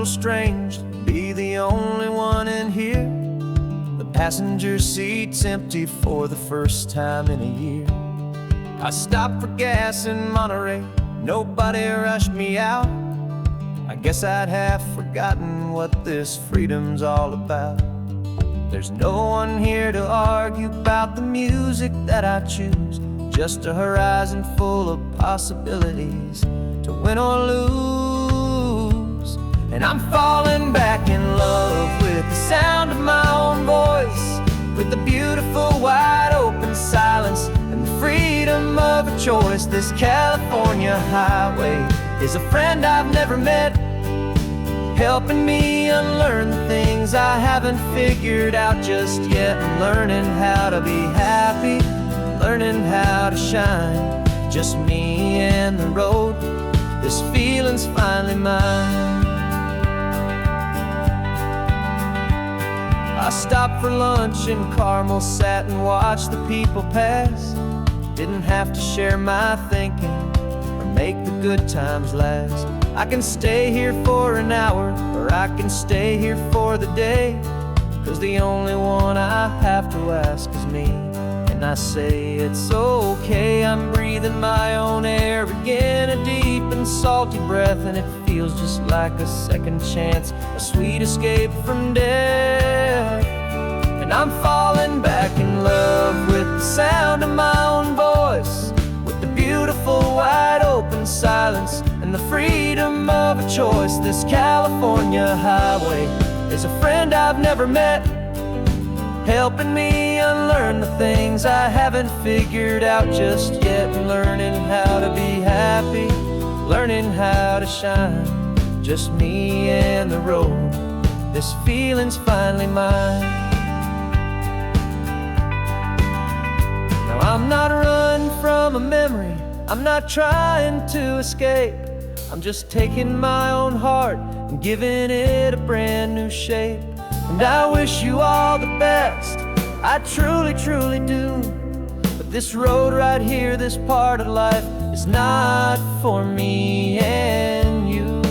little strange to be the only one in here. The passenger seat's empty for the first time in a year. I stopped for gas in Monterey, nobody rushed me out. I guess I'd have forgotten what this freedom's all about. There's no one here to argue about the music that I choose, just a horizon full of possibilities to win or lose. And I'm falling back in love with the sound of my own voice, with the beautiful wide open silence and the freedom of a choice. This California highway is a friend I've never met, helping me unlearn the things I haven't figured out just yet. I'm learning how to be happy, learning how to shine, just me and the road. This feeling's finally mine. I stopped for lunch in Carmel, sat and watched the people pass. Didn't have to share my thinking or make the good times last. I can stay here for an hour, or I can stay here for the day, 'cause the only one I have to ask is me. And I say it's okay, I'm breathing my own air again, a deep and salty breath, and it feels just like a second chance, a sweet escape from death. And I'm falling back in love with the sound of my own voice, with the beautiful wide open silence and the freedom of a choice. This California highway is a friend I've never met, helping me unlearn the things I haven't figured out just yet. Learning how to be happy, learning how to shine, just me and the road. This feeling's finally mine. Now I'm not running from a memory, I'm not trying to escape. I'm just taking my own heart and giving it a brand new shape. And I wish you all the best, I truly, truly do. But this road right here, this part of life, is not for me and you.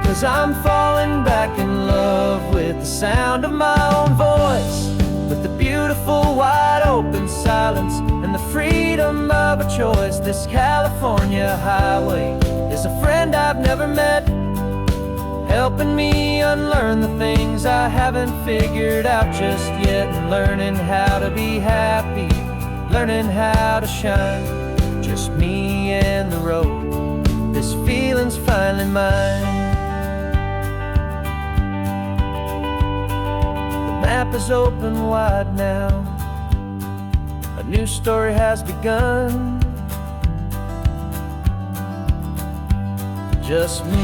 Cause I'm falling back in love with the sound of my own voice, with the beautiful wide open silence and the freedom of a choice. This California highway is a friend I've never met, helping me unlearn the things I haven't figured out just yet. And learning how to be happy, learning how to shine, just me and the road. This feeling's finally mine. The map is open wide now, a new story has begun, just me.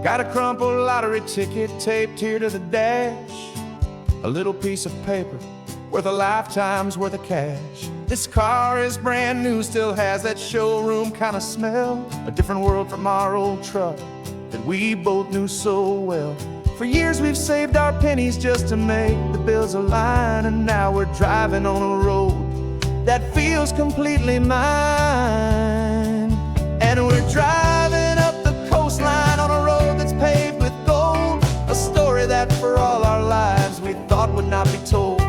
Got a crumpled lottery ticket taped here to the dash, a little piece of paper worth a lifetime's worth of cash. This car is brand new, still has that showroom kind of smell, a different world from our old truck that we both knew so well. For years we've saved our pennies just to make the bills align, and now we're driving on a road that feels completely mine. And we're driving up the coastline on a road that's paved with gold, a story that for all our lives we thought would not be told.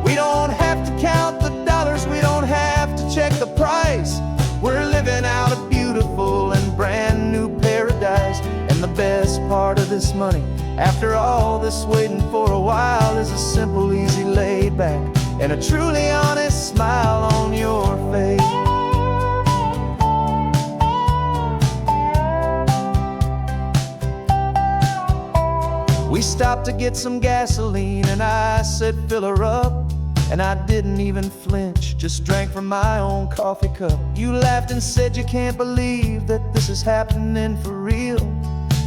We don't have to count the dollars, we don't have to check the price. We're living out a beautiful and brand new paradise. And the best part of this money, after all this waiting for a while, is a simple, easy, laid back, and a truly honest smile on your face. We stopped to get some gasoline, and I said fill her up, And I didn't even flinch, just drank from my own coffee cup. You laughed and said you can't believe that this is happening for real.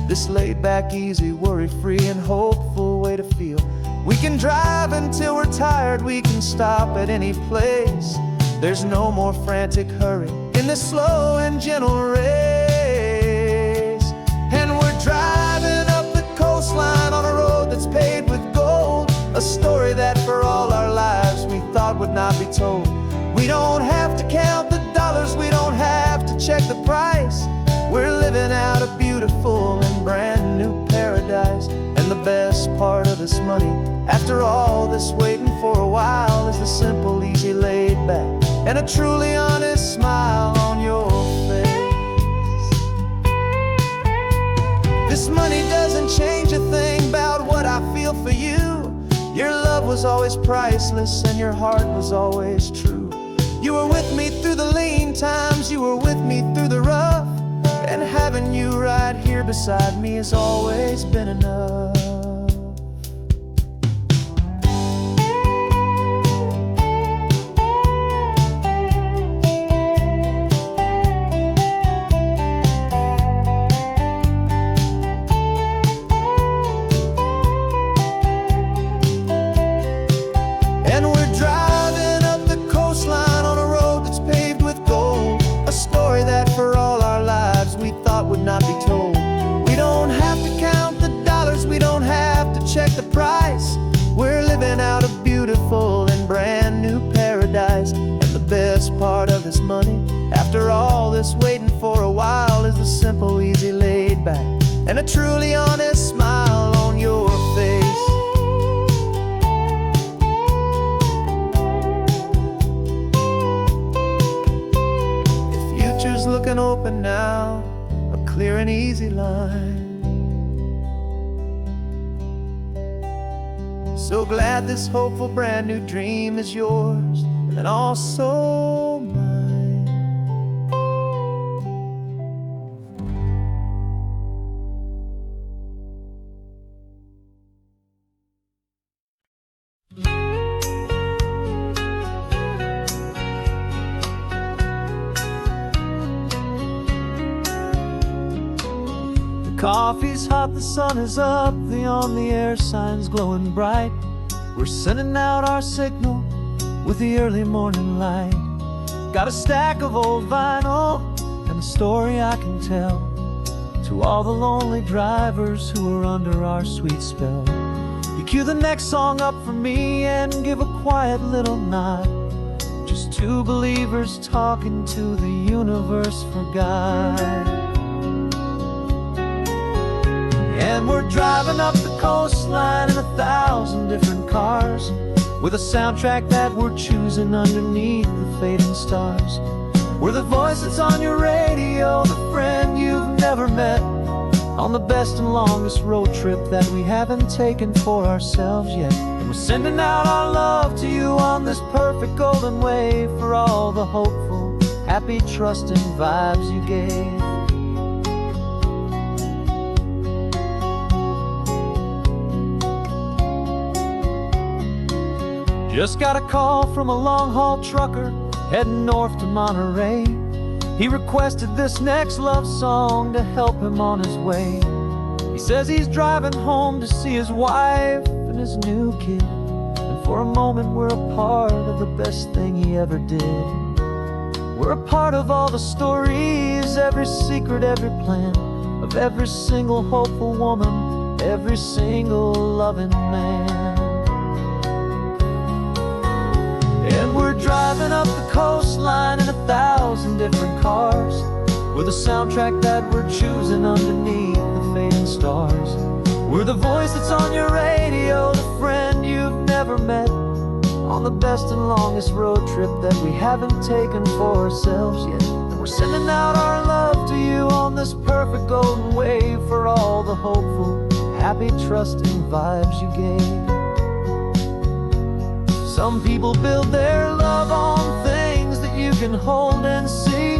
This laid back, easy, worry-free and hopeful way to feel. We can drive until we're tired, we can stop at any place. There's no more frantic hurry in this slow and gentle race. And we're driving up the coastline on a road that's paved with gold, a story that for all our lives we thought would not be told. We don't have to count the dollars, we don't have to check the price. We're living out a beautiful and brand new paradise. And the best part of this money, after all this waiting for a while, is the simple, easy, laid back, and a truly honest smile on your face. This money doesn't change a thing about what I feel for you. Your love was always priceless and your heart was always true. You were with me through the lean times, you were with me through the rough, and having you right here beside me has always been enough. And we're driving up the coastline on a road that's paved with gold, a story that for all our lives we thought would not be told. We don't have to count the dollars, we don't have to check the price. We're living out a beautiful and brand new paradise. And the best part of this money, after all this waiting for a while, is the simple, easy, laid back, and a truly honest smile on your face. Looking open now, a clear and easy line. So glad this hopeful brand new dream is yours and also mine. Coffee's hot, the sun is up, the on-the-air sign's glowing bright. We're sending out our signal with the early morning light. Got a stack of old vinyl and a story I can tell to all the lonely drivers who are under our sweet spell. You cue the next song up for me and give a quiet little nod. Just two believers talking to the universe for God. And we're driving up the coastline in 1,000 different cars, with a soundtrack that we're choosing underneath the fading stars. We're the voice that's on your radio, the friend you've never met, on the best and longest road trip that we haven't taken for ourselves yet. And we're sending out our love to you on this perfect golden wave, for all the hopeful, happy, trusting vibes you gave. Just got a call from a long-haul trucker heading north to Monterey. He requested this next love song to help him on his way. He says he's driving home to see his wife and his new kid, and for a moment we're a part of the best thing he ever did. We're a part of all the stories, every secret, every plan, of every single hopeful woman, every single loving man. And we're driving up the coastline in 1,000 different cars, with a soundtrack that we're choosing underneath the fading stars. We're the voice that's on your radio, the friend you've never met, on the best and longest road trip that we haven't taken for ourselves yet. And we're sending out our love to you on this perfect golden wave, for all the hopeful, happy, trusting vibes you gave. Some people build their love on things that you can hold and see,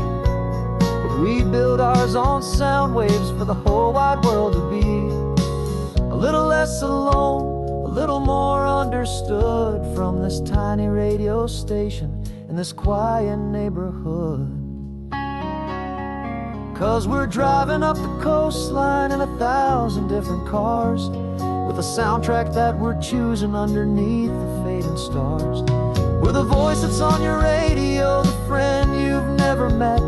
but we build ours on sound waves for the whole wide world to be a little less alone, a little more understood. understood from this tiny radio station in this quiet neighborhood. 'Cause we're driving up the coastline in 1,000 different cars, with a soundtrack that we're choosing underneath the fading stars. We're the voice that's on your radio, the friend you've never met,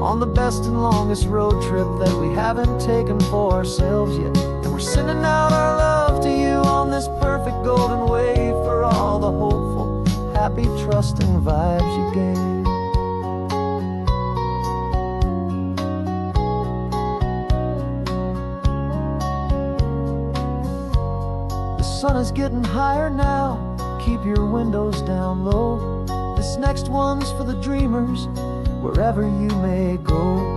on the best and longest road trip that we haven't taken for ourselves yet. And we're sending out our love to you on this perfect golden wave, for all the hopeful, happy, trusting vibes you gave. The sun is getting higher now, keep your windows down low. This next one's for the dreamers, wherever you may go.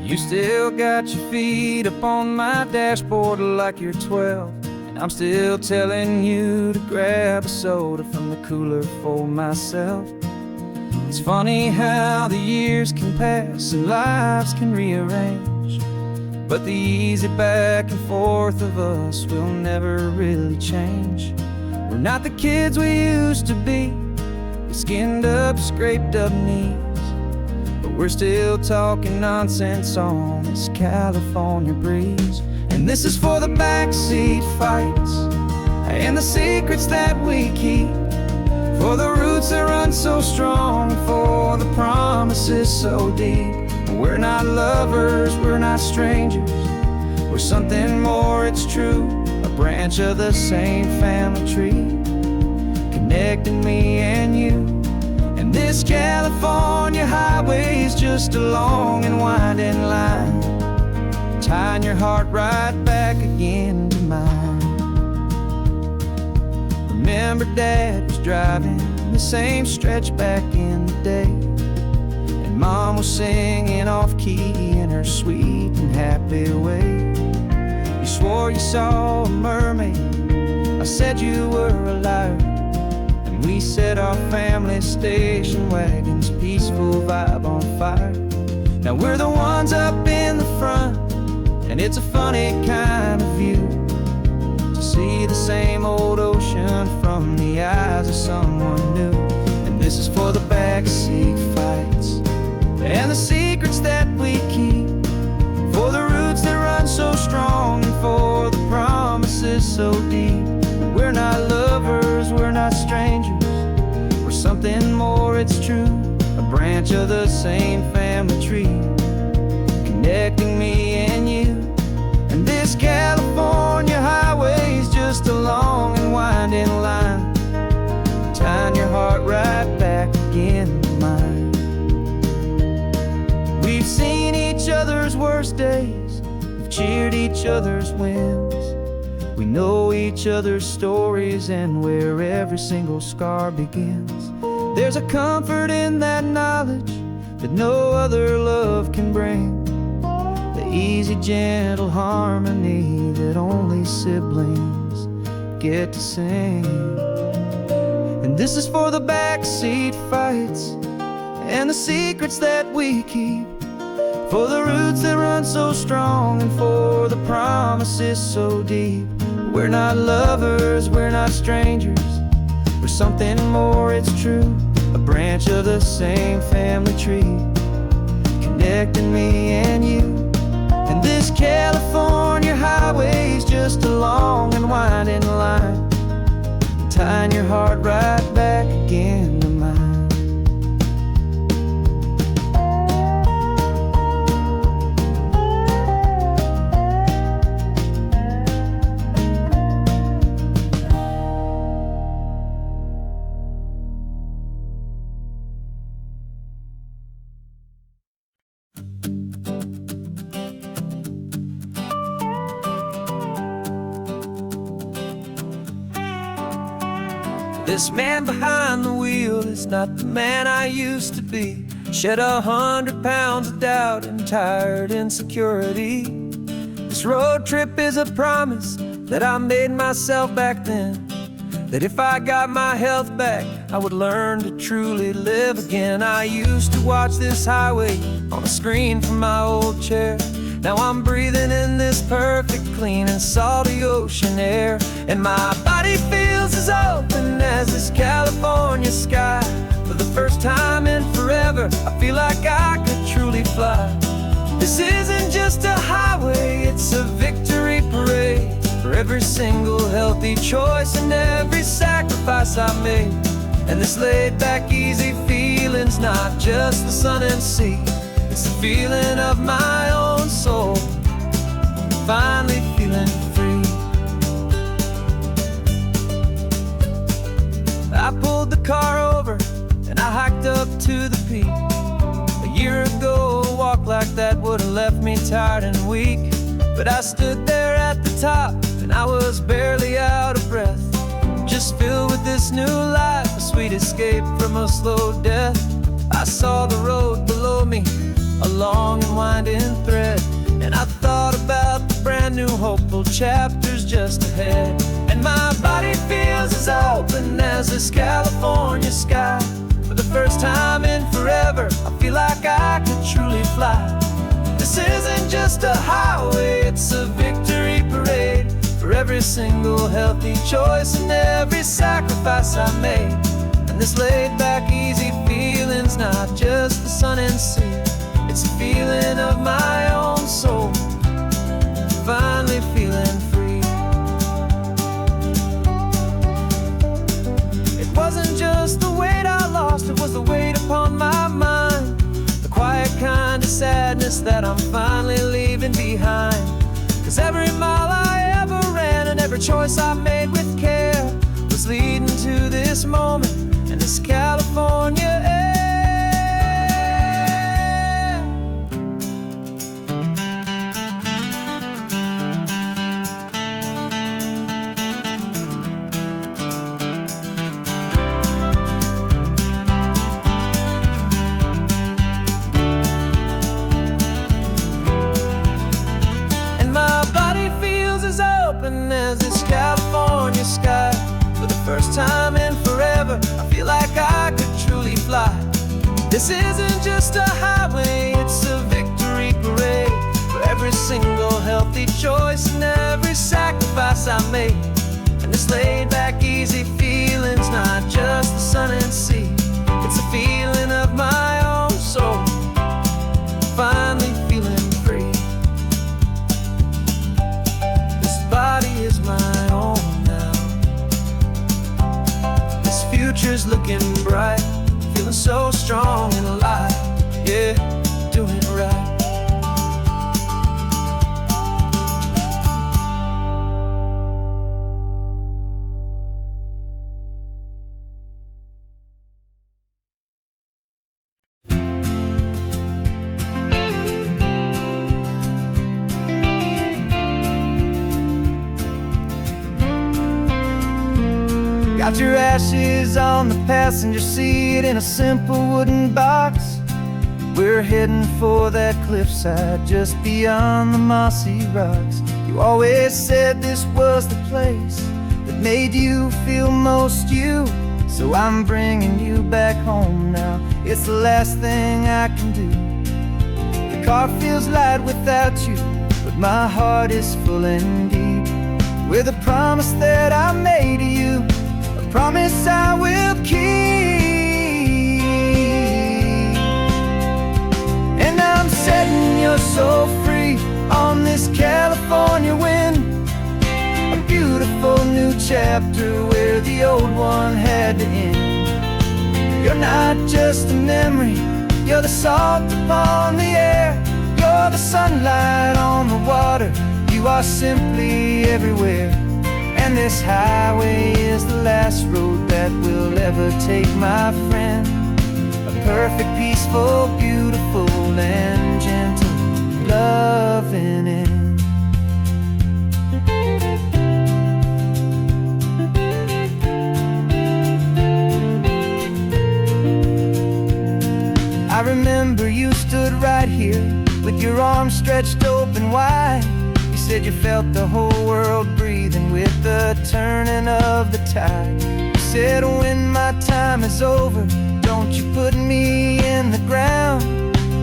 You still got your feet up on my dashboard like you're 12, and I'm still telling you to grab a soda from the cooler for myself. It's funny how the years can pass and lives can rearrange, but the easy back and forth of us will never really change. We're not the kids we used to be, with skinned up, scraped up knees, but we're still talking nonsense on this California breeze. And this is for the backseat fights and the secrets that we keep, for the roots that run so strong, for the promises so deep. We're not lovers, we're not strangers, we're something more, it's true, a branch of the same family tree, connecting me and you. And this California highway is just a long and winding line, tying your heart right back again to mine. Remember Dad was driving the same stretch back in the day, and Mom was singing off-key in her sweet and happy way. You swore you saw a mermaid, I said you were a liar, and we set our family station wagon's peaceful vibe on fire. Now we're the ones up in the front, and it's a funny kind of view to see the same old ocean from the eyes of someone new. And this is for the backseat fights and the secrets that we keep, for the roots that run so strong, and for the promises so deep. We're not lovers, we're not strangers, we're something more, it's true, a branch of the same family tree, connecting me and you. And this California highway is just a long and winding line, tying your heart right back again to mine. We've seen each other's worst days, we've cheered each other's wins, we know each other's stories and where every single scar begins. There's a comfort in that knowledge that no other love can bring, the easy, gentle harmony that only siblings get to sing. And this is for the backseat fights and the secrets that we keep, for the roots that run so strong, and for the promises so deep. We're not lovers, we're not strangers, we're something more, it's true, a branch of the same family tree, connecting me and you. And this California highway is just a long and winding line, tying your heart right back again to mine. This man behind the wheel is not the man I used to be. Shed 100 pounds of doubt and tired insecurity. This road trip is a promise that I made myself back then, that if I got my health back, I would learn to truly live again. I used to watch this highway on a screen from my old chair. Now I'm breathing in this perfect, clean and salty ocean air. And my body feels as open as this California sky. For the first time in forever, I feel like I could truly fly. This isn't just a highway, it's a victory parade. For every single healthy choice and every sacrifice I made. And this laid back, easy feeling's not just the sun and sea. It's the feeling of my own soul, finally feeling free. I pulled the car over and I hiked up to the peak. A year ago, a walk like that would have left me tired and weak. But I stood there at the top and I was barely out of breath, just filled with this new life, a sweet escape from a slow death. I saw the road below me, a long and winding thread, and I thought about the brand new hopeful chapters just ahead. And my body feels as open as this California sky. For the first time in forever, I feel like I could truly fly. This isn't just a highway, it's a victory parade. For every single healthy choice and every sacrifice I made. And this laid back, easy feeling's not just the sun and sea. It's a feeling of my own soul, finally feeling free. It wasn't just the weight I lost, it was the weight upon my mind. The quiet kind of sadness that I'm finally leaving behind. 'Cause every mile I ever ran and every choice I made with care was leading to this moment and this California air. As this California sky. For the first time in forever, I feel like I could truly fly. This isn't just a highway, it's a victory parade. For every single healthy choice and every sacrifice I made. And this laid back, easy feeling's not just the sun and sea. It's a feeling of my own soul, finally feeling free. Body is my own now. This future's looking bright, feeling so strong and alive. Yeah, doing it right. Got your ashes on the passenger seat in a simple wooden box. We're heading for that cliffside just beyond the mossy rocks. You always said this was the place that made you feel most you. So I'm bringing you back home now. It's the last thing I can do. The car feels light without you, but my heart is full and deep with a promise that I made to you. Promise I will keep. And I'm setting your soul free on this California wind. A beautiful new chapter where the old one had to end. You're not just a memory, you're the salt upon the air. You're the sunlight on the water, you are simply everywhere. And this highway is the last road that we'll ever take, my friend. A perfect, peaceful, beautiful, and gentle loving end. I remember you stood right here with your arms stretched open wide. You said you felt the whole world breathing with the turning of the tide. You said when my time is over, don't you put me in the ground,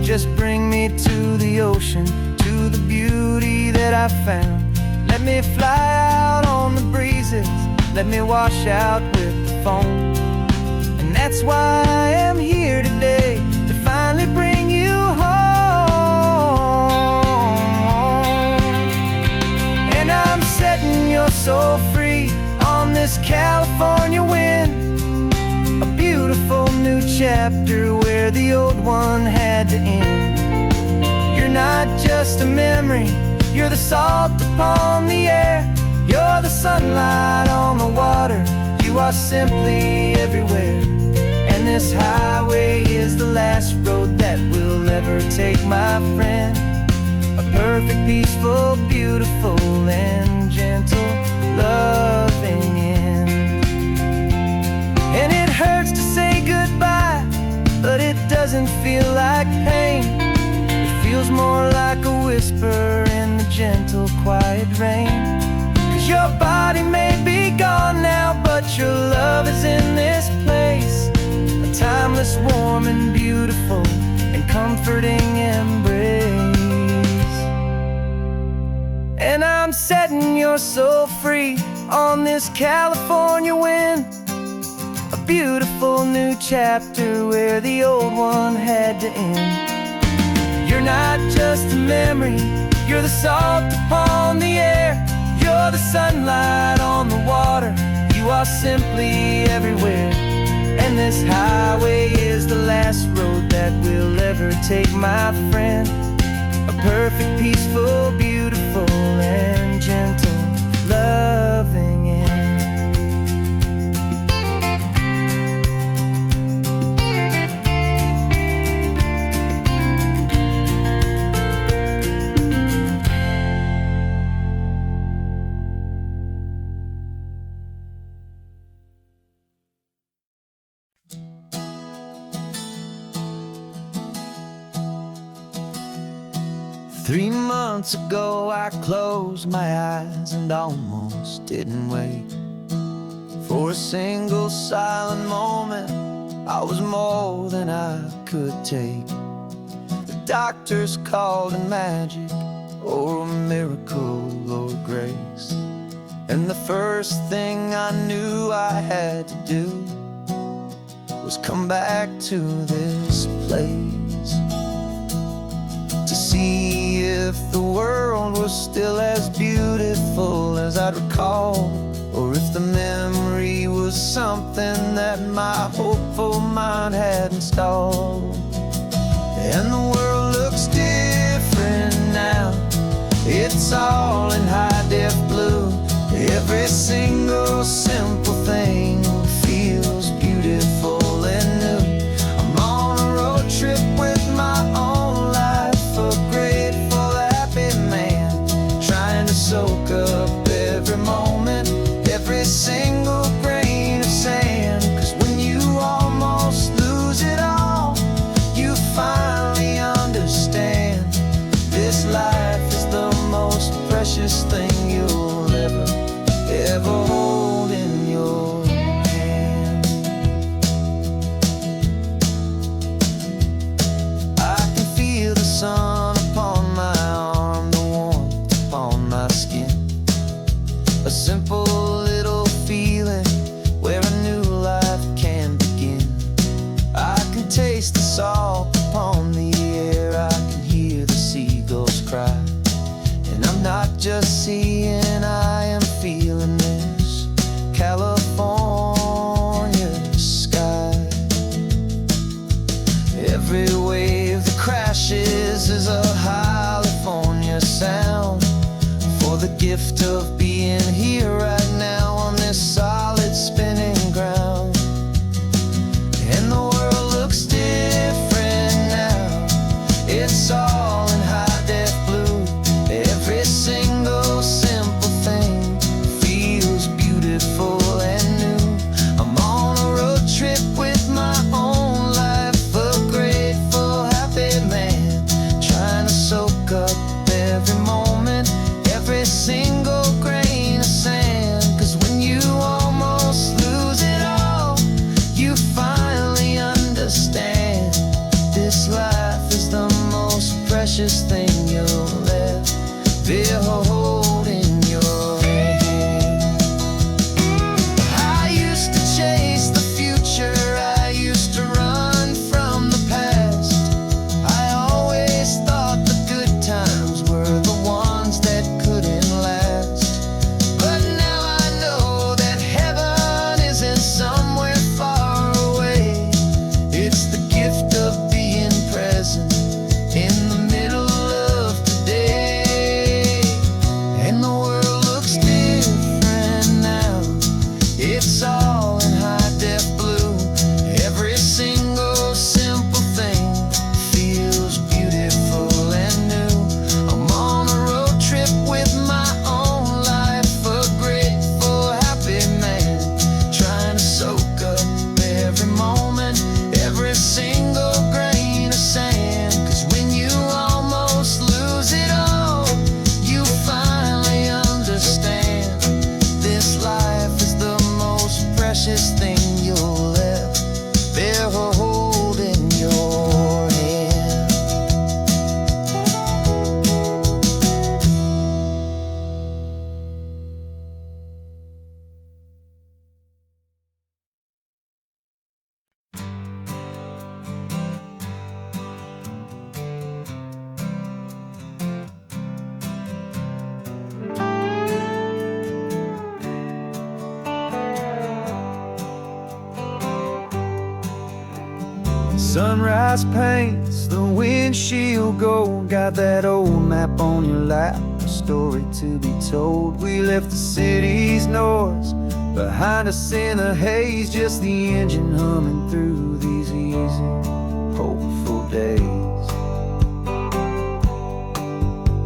just bring me to the ocean, to the beauty that I found. Let me fly out on the breezes, let me wash out with the foam. And that's why I am here today, to finally bring you home. And I'm setting your soul free on this California wind, a beautiful new chapter where the old one had to end. You're not just a memory, you're the salt upon the air, you're the sunlight on the water, you are simply everywhere. And this highway is the last road that we'll ever take, my friend. A perfect, peaceful, beautiful, and gentle, loving end. And it hurts to say goodbye, but it doesn't feel like pain. It feels more like a whisper in the gentle, quiet rain. 'Cause your body may be gone now, but your love is in this place, a timeless, warm, and beautiful, and comforting embrace. And I'm setting your soul free on this California wind, a beautiful new chapter where the old one had to end. You're not just a memory, you're the salt upon the air, you're the sunlight on the water, you are simply everywhere. And this highway is the last road that we'll ever take, my friend. A perfect, peaceful, beautiful, and gentle, loving end. Three months ago I closed my eyes and almost didn't wake. For a single silent moment, I was more than I could take. The doctors called it magic, or a miracle, or grace. And the first thing I knew I had to do was come back to this place, to see if the world was still as beautiful as I'd recall, or if the memory was something that my hopeful mind had installed. And the world looks different now, it's all in high-def blue. Every single simple thing feels beautiful and new. I'm on a road trip with my own life, a grateful, happy man, trying to soak up every moment, every single grain of sand. 'Cause when you almost lose it all, you finally understand this life is the most precious thing you'll ever hold in your hand. I can feel the sun upon my arm, the warmth upon my skin, a simple little feeling where a new life can begin. I can taste the salt upon the air, I can hear the seagulls cry, and I'm not just seeing, I am feeling this California sky. Every wave that crashes is a California sound, for the gift of being here right now on this solid spinning ground. And the world looks different now, it's all in high-def blue. Every single simple thing feels beautiful and new. I'm on a road trip with my own life, a grateful, This life is the most precious thing you'll ever behold in your hand. I used to chase the future, I used to run from the past. I always thought the good times were the ones that couldn't last. But now I know that heaven isn't somewhere far away. It's the gift of being present in the middle of today. And the world looks different now. It's all in high-def blue. Every single simple thing feels beautiful and new. I'm on a road trip with my own life, a grateful, happy man, trying to soak up every moment, every single grain of sand. 'Cause when you almost lose it all, you finally understand. This life is the most precious thing you'll ever hold in your hand. Sunrise paints the windshield gold. Got that old map on your lap, a story to be told. We left the city's noise behind us in the haze, just the engine humming through these easy, hopeful days.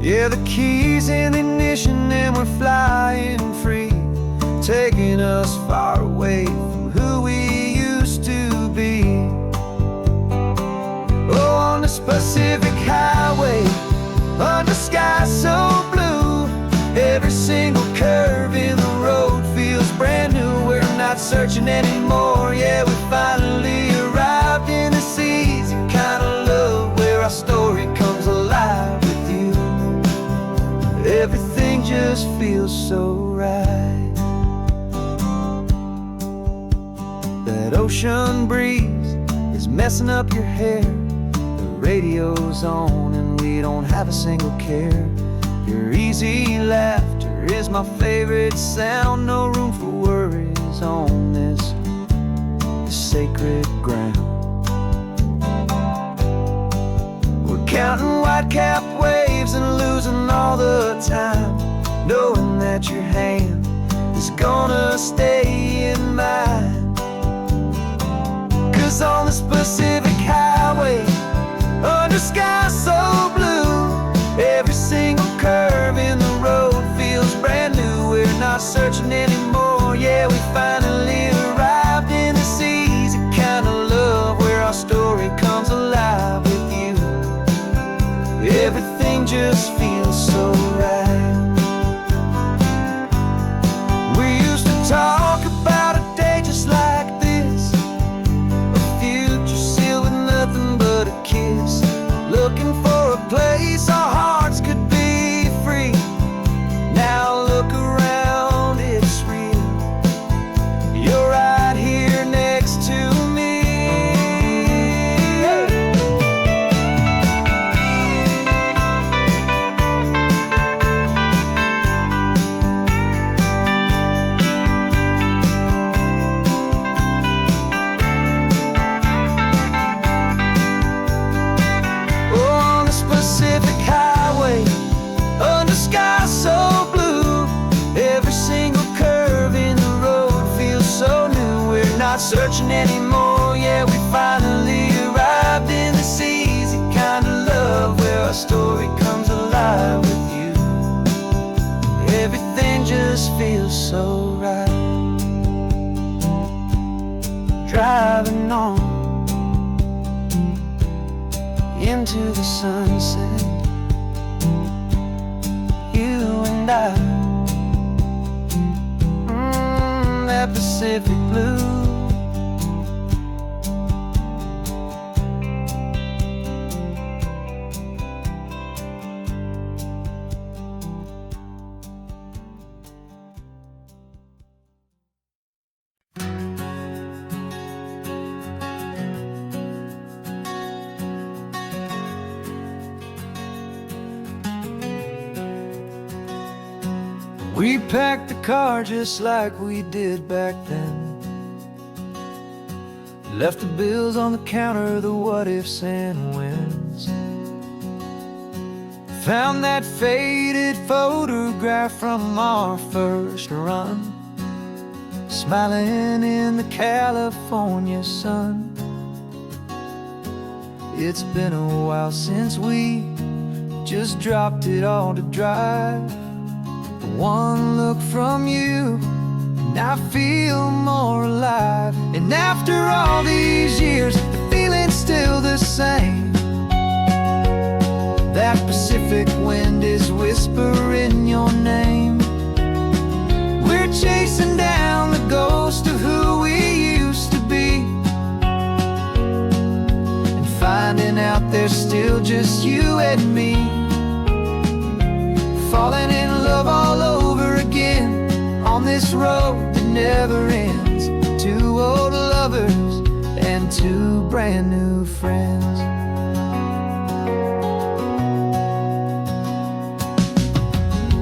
Yeah, the keys in the ignition and we're flying free, taking us far away from who we used to be. Oh, on this Pacific highway, under sky so blue, every single curve in the road feels brand new. We're not searching anymore, yeah, we finally arrived in this easy kind of love, where our story comes alive with you. Everything just feels so right. That ocean breeze is messing up your hair, radio's on and we don't have a single care. Your easy laughter is my favorite sound. No room for worries on this sacred ground. We're counting white-capped waves and losing all the time, knowing that your hand is gonna stay in mine. 'Cause on this Pacific highway, under sky so blue, every single curve in the road feels brand new. We're not searching anymore, yeah, we finally arrived in this easy kind of love, where our story comes alive with you. Everything just feels so right. We used to talk about a day just like this, a future sealed with nothing but a kiss, looking for a place our hearts could be free. Now look around, it's real. You're right here next to me. Pacific highway, under sky so blue, every single curve in the road feels so new. We're not searching anymore, yeah, we finally arrived in this easy kind of love, where our story comes alive with you. Everything just feels so right. Driving on into the sunset, you and I, that Pacific blue. We packed the car just like we did back then. Left the bills on the counter, the what ifs and whens. Found that faded photograph from our first run, smiling in the California sun. It's been a while since we just dropped it all to drive. But one look from you and I feel more alive. And after all these years, the feeling's still the same. That Pacific wind is whispering your name. We're chasing down the ghost of who we used to be, and finding out there's still just you and me. Falling in love all over again on this road that never ends. Two old lovers and two brand new friends.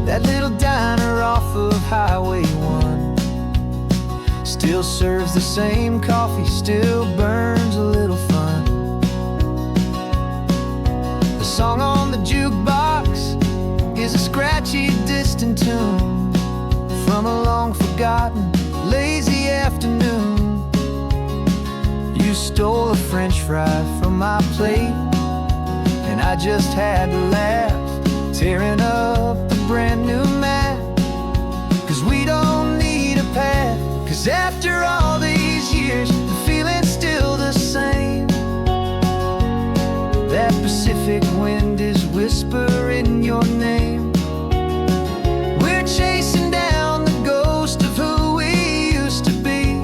That little diner off of Highway 1 still serves the same coffee, still burns a little fun. The song on the jukebox is a scratchy, distant tune from a long-forgotten, lazy afternoon. You stole a French fry from my plate, and I just had to laugh, tearing up the brand new map. 'Cause we don't need a path, 'cause after all these years, the feeling's still the same. That Pacific wind is whispering your name. We're chasing down the ghost of who we used to be,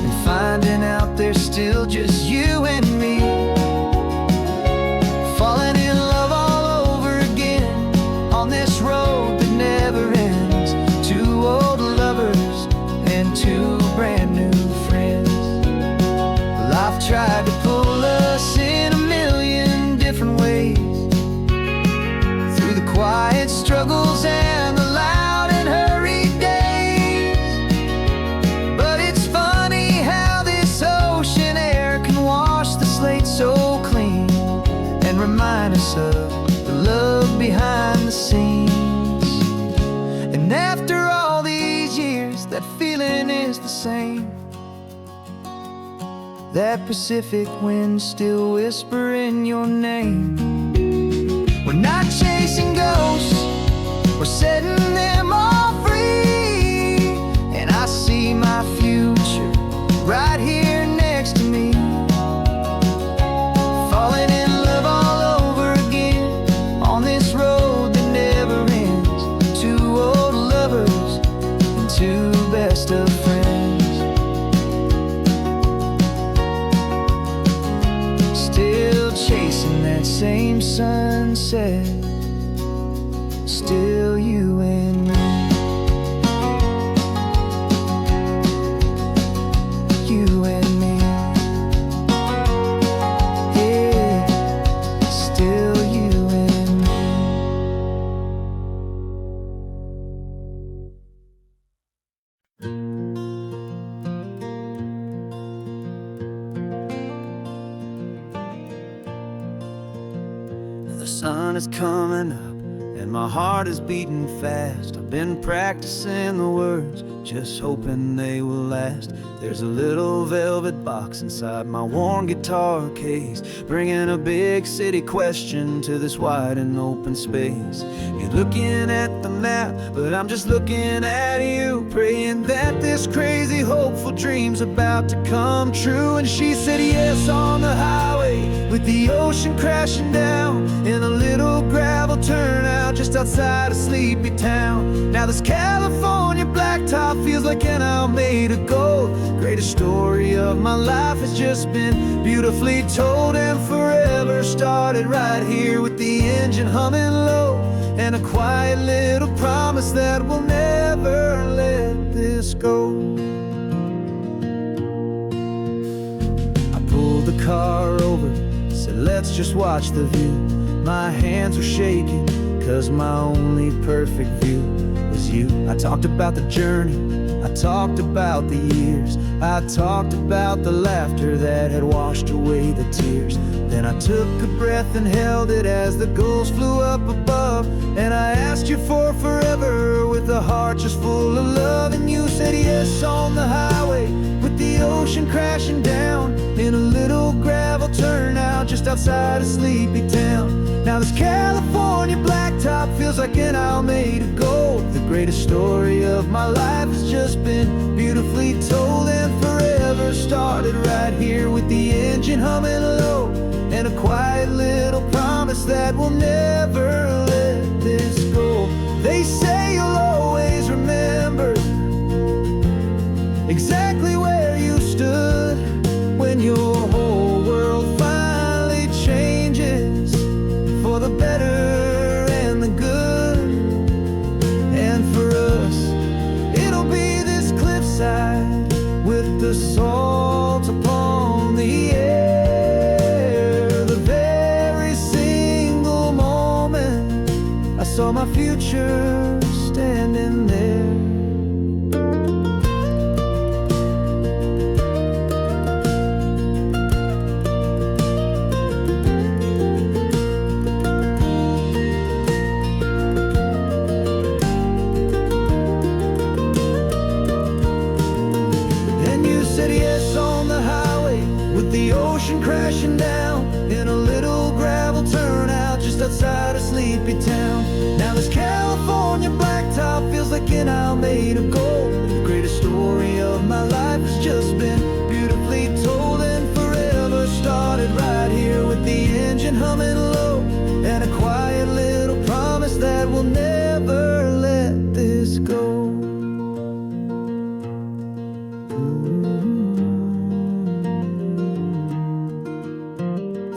and finding out there's still just you and me. Falling in love all over again on this road that never ends. Two old lovers and two brand new friends. Life tried to pull us in a million different ways, through the quiet struggles and the loud and hurried days. But it's funny how this ocean air can wash the slate so clean, and remind us of the love behind the scenes. And after all these years, that feeling is the same. That Pacific wind still whispering your name. We're not chasing ghosts, we're setting them all free. And I see my future right here next to me. Falling in love all over again on this road that never ends. Two old lovers and two best of friends. Still chasing that same sunset, still you and me. You and me. Yeah, still you and me. The sun is coming up and my heart is beating fast. I've been practicing the words, just hoping they will last. There's a little velvet box inside my worn guitar case, bringing a big city question to this wide and open space. You're looking at the map, but I'm just looking at you, praying that this crazy hopeful dream's about to come true. And she said yes on the highway, with the ocean crashing down in a little gravel turnout just outside of sleepy town. Now this California blacktop feels like an owl made of gold. Greatest story of my life has just been beautifully told, and forever started right here with the engine humming low, and a quiet little promise that we'll never let this go. I pulled the car over, said let's just watch the view. My hands were shaking, 'cause my only perfect view was you. I talked about the journey, I talked about the years, I talked about the laughter that had washed away the tears. Then I took a breath and held it as the gulls flew up above, and I asked you for forever with a heart just full of love. And you said yes on the highway with the ocean crashing down in a little gravel turnout just outside of Sleepy Town. Now this California blacktop feels like an Isle made of gold. The greatest story of my life has just been beautifully told, and forever started right here with the engine humming low, and a quiet little promise that we'll never let this go. They say you'll always remember exactly where you stood when your whole world finally changes for the better and the good. And for us, it'll be this cliffside with the salt upon the air. The very single moment I saw my future standing there. The ocean crashing down in a little gravel turnout just outside of Sleepy Town. Now this California blacktop feels like an Isle made of gold. The greatest story of my life has just been beautifully told, and forever started right here with the engine humming low, and a quiet little promise that we'll never let this go.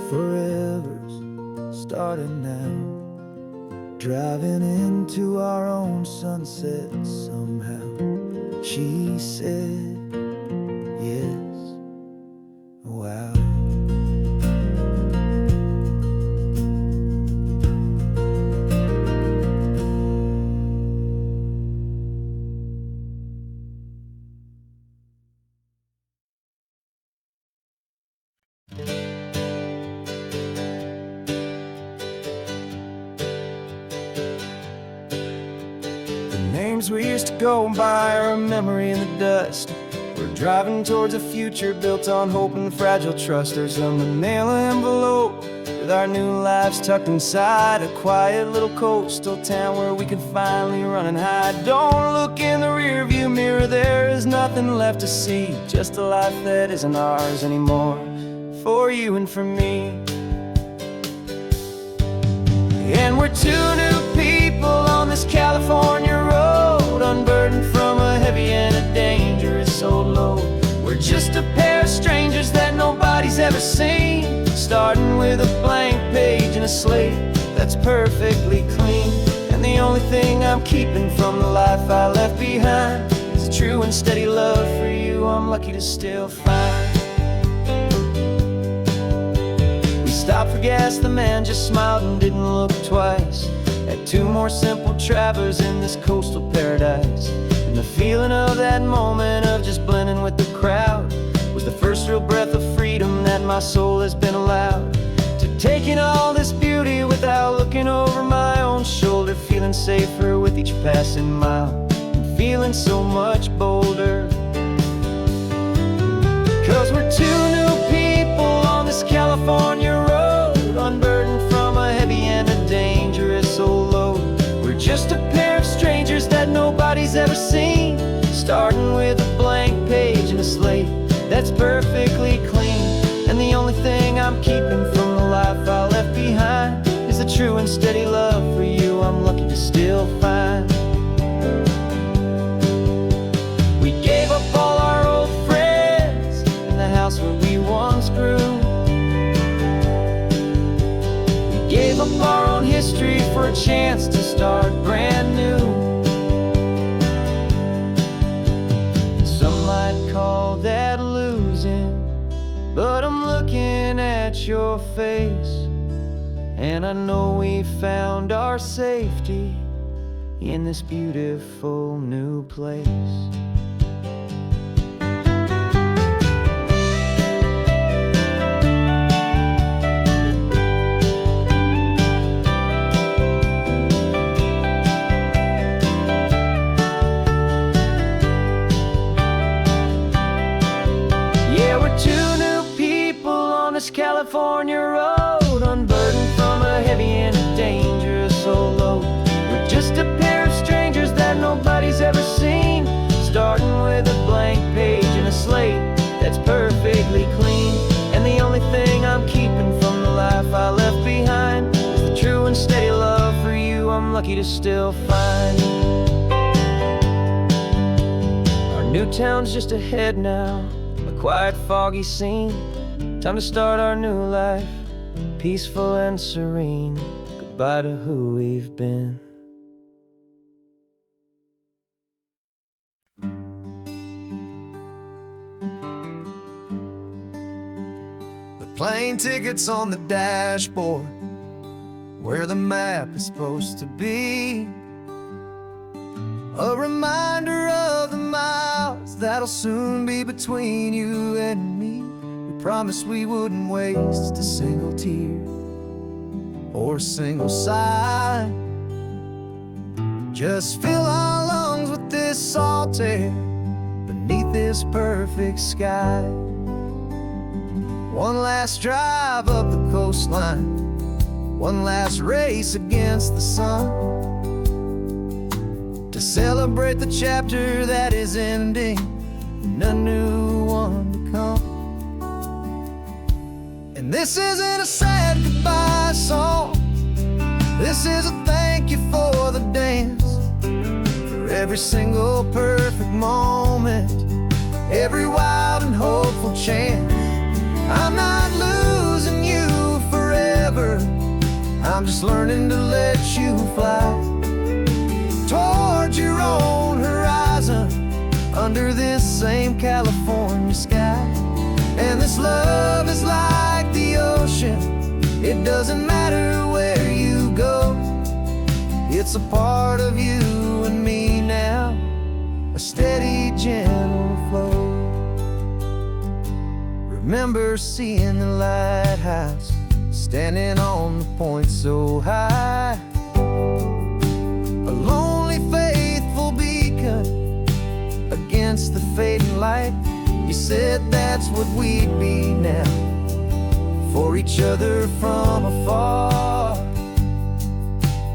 Forever's started now, driving into our own sunset somehow. She said yes, wow. Names we used to go by are a memory in the dust. We're driving towards a future built on hope and fragile trust. There's a manila envelope with our new lives tucked inside, a quiet little coastal town where we can finally run and hide. Don't look in the rearview mirror, there is nothing left to see, just a life that isn't ours anymore, for you and for me. And we're two new people on this California road, unburdened from a heavy and a dangerous old load. We're just a pair of strangers that nobody's ever seen, starting with a blank page and a slate that's perfectly clean. And the only thing I'm keeping from the life I left behind is a true and steady love for you I'm lucky to still find. Stopped for gas, the man just smiled and didn't look twice. Had two more simple travelers in this coastal paradise. And the feeling of that moment of just blending with the crowd was the first real breath of freedom that my soul has been allowed to take in all this beauty without looking over my own shoulder, feeling safer with each passing mile and feeling so much bolder. 'Cause we're two new people on this California road, unburdened from a heavy and a dangerous old load. We're just a pair of strangers that nobody's ever seen, starting with a blank page and a slate that's perfectly clean. And the only thing I'm keeping from the life I left behind is a true and steady love for you I'm lucky to still find. We gave up all our old friends in the house where we once grew. Gave up our own history for a chance to start brand new. Some might call that losing, but I'm looking at your face And I know we found our safety in this beautiful new place. Yeah, we're two new people on this California road, unburdened from a heavy and a dangerous old load. We're just a pair of strangers that nobody's ever seen, starting with a blank page and a slate that's perfectly clean. And the only thing I'm keeping from the life I left behind is the true and steady love for you I'm lucky to still find. Our new town's just ahead now, a quiet, foggy scene. Time to start our new life, peaceful and serene. Goodbye to who we've been. The plane ticket's on the dashboard, where the map is supposed to be. A reminder of the miles that'll soon be between you and me. We promised we wouldn't waste a single tear or a single sigh. Just fill our lungs with this salt air beneath this perfect sky. One last drive up the coastline, one last race against the sun, to celebrate the chapter that is ending and a new one to come. And this isn't a sad goodbye song, this is a thank you for the dance, for every single perfect moment, every wild and hopeful chance. I'm not losing you forever, I'm just learning to let you fly towards your own horizon, under this same California sky. And this love is like the ocean, it doesn't matter where you go, it's a part of you and me now, a steady, gentle flow. Remember seeing the lighthouse, standing on the point so high, a lonely, faithful beacon against the fading light. You said that's what we'd be now, for each other from afar.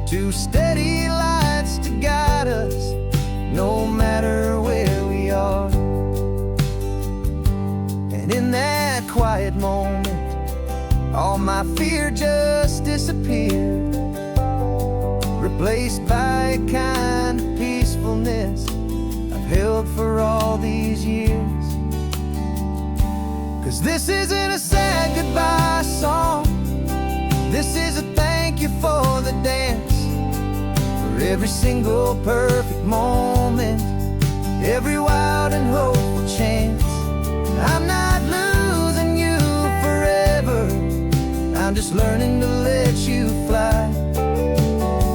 Two steady lights to guide us, no matter where we are. And in that quiet moment, all my fear just disappeared, replaced by a kind of peacefulness I've held for all these years. 'Cause this isn't a sad goodbye song, this is a thank you for the dance, for every single perfect moment, every wild and hopeful chance. I'm not losing you forever, I'm just learning to let you fly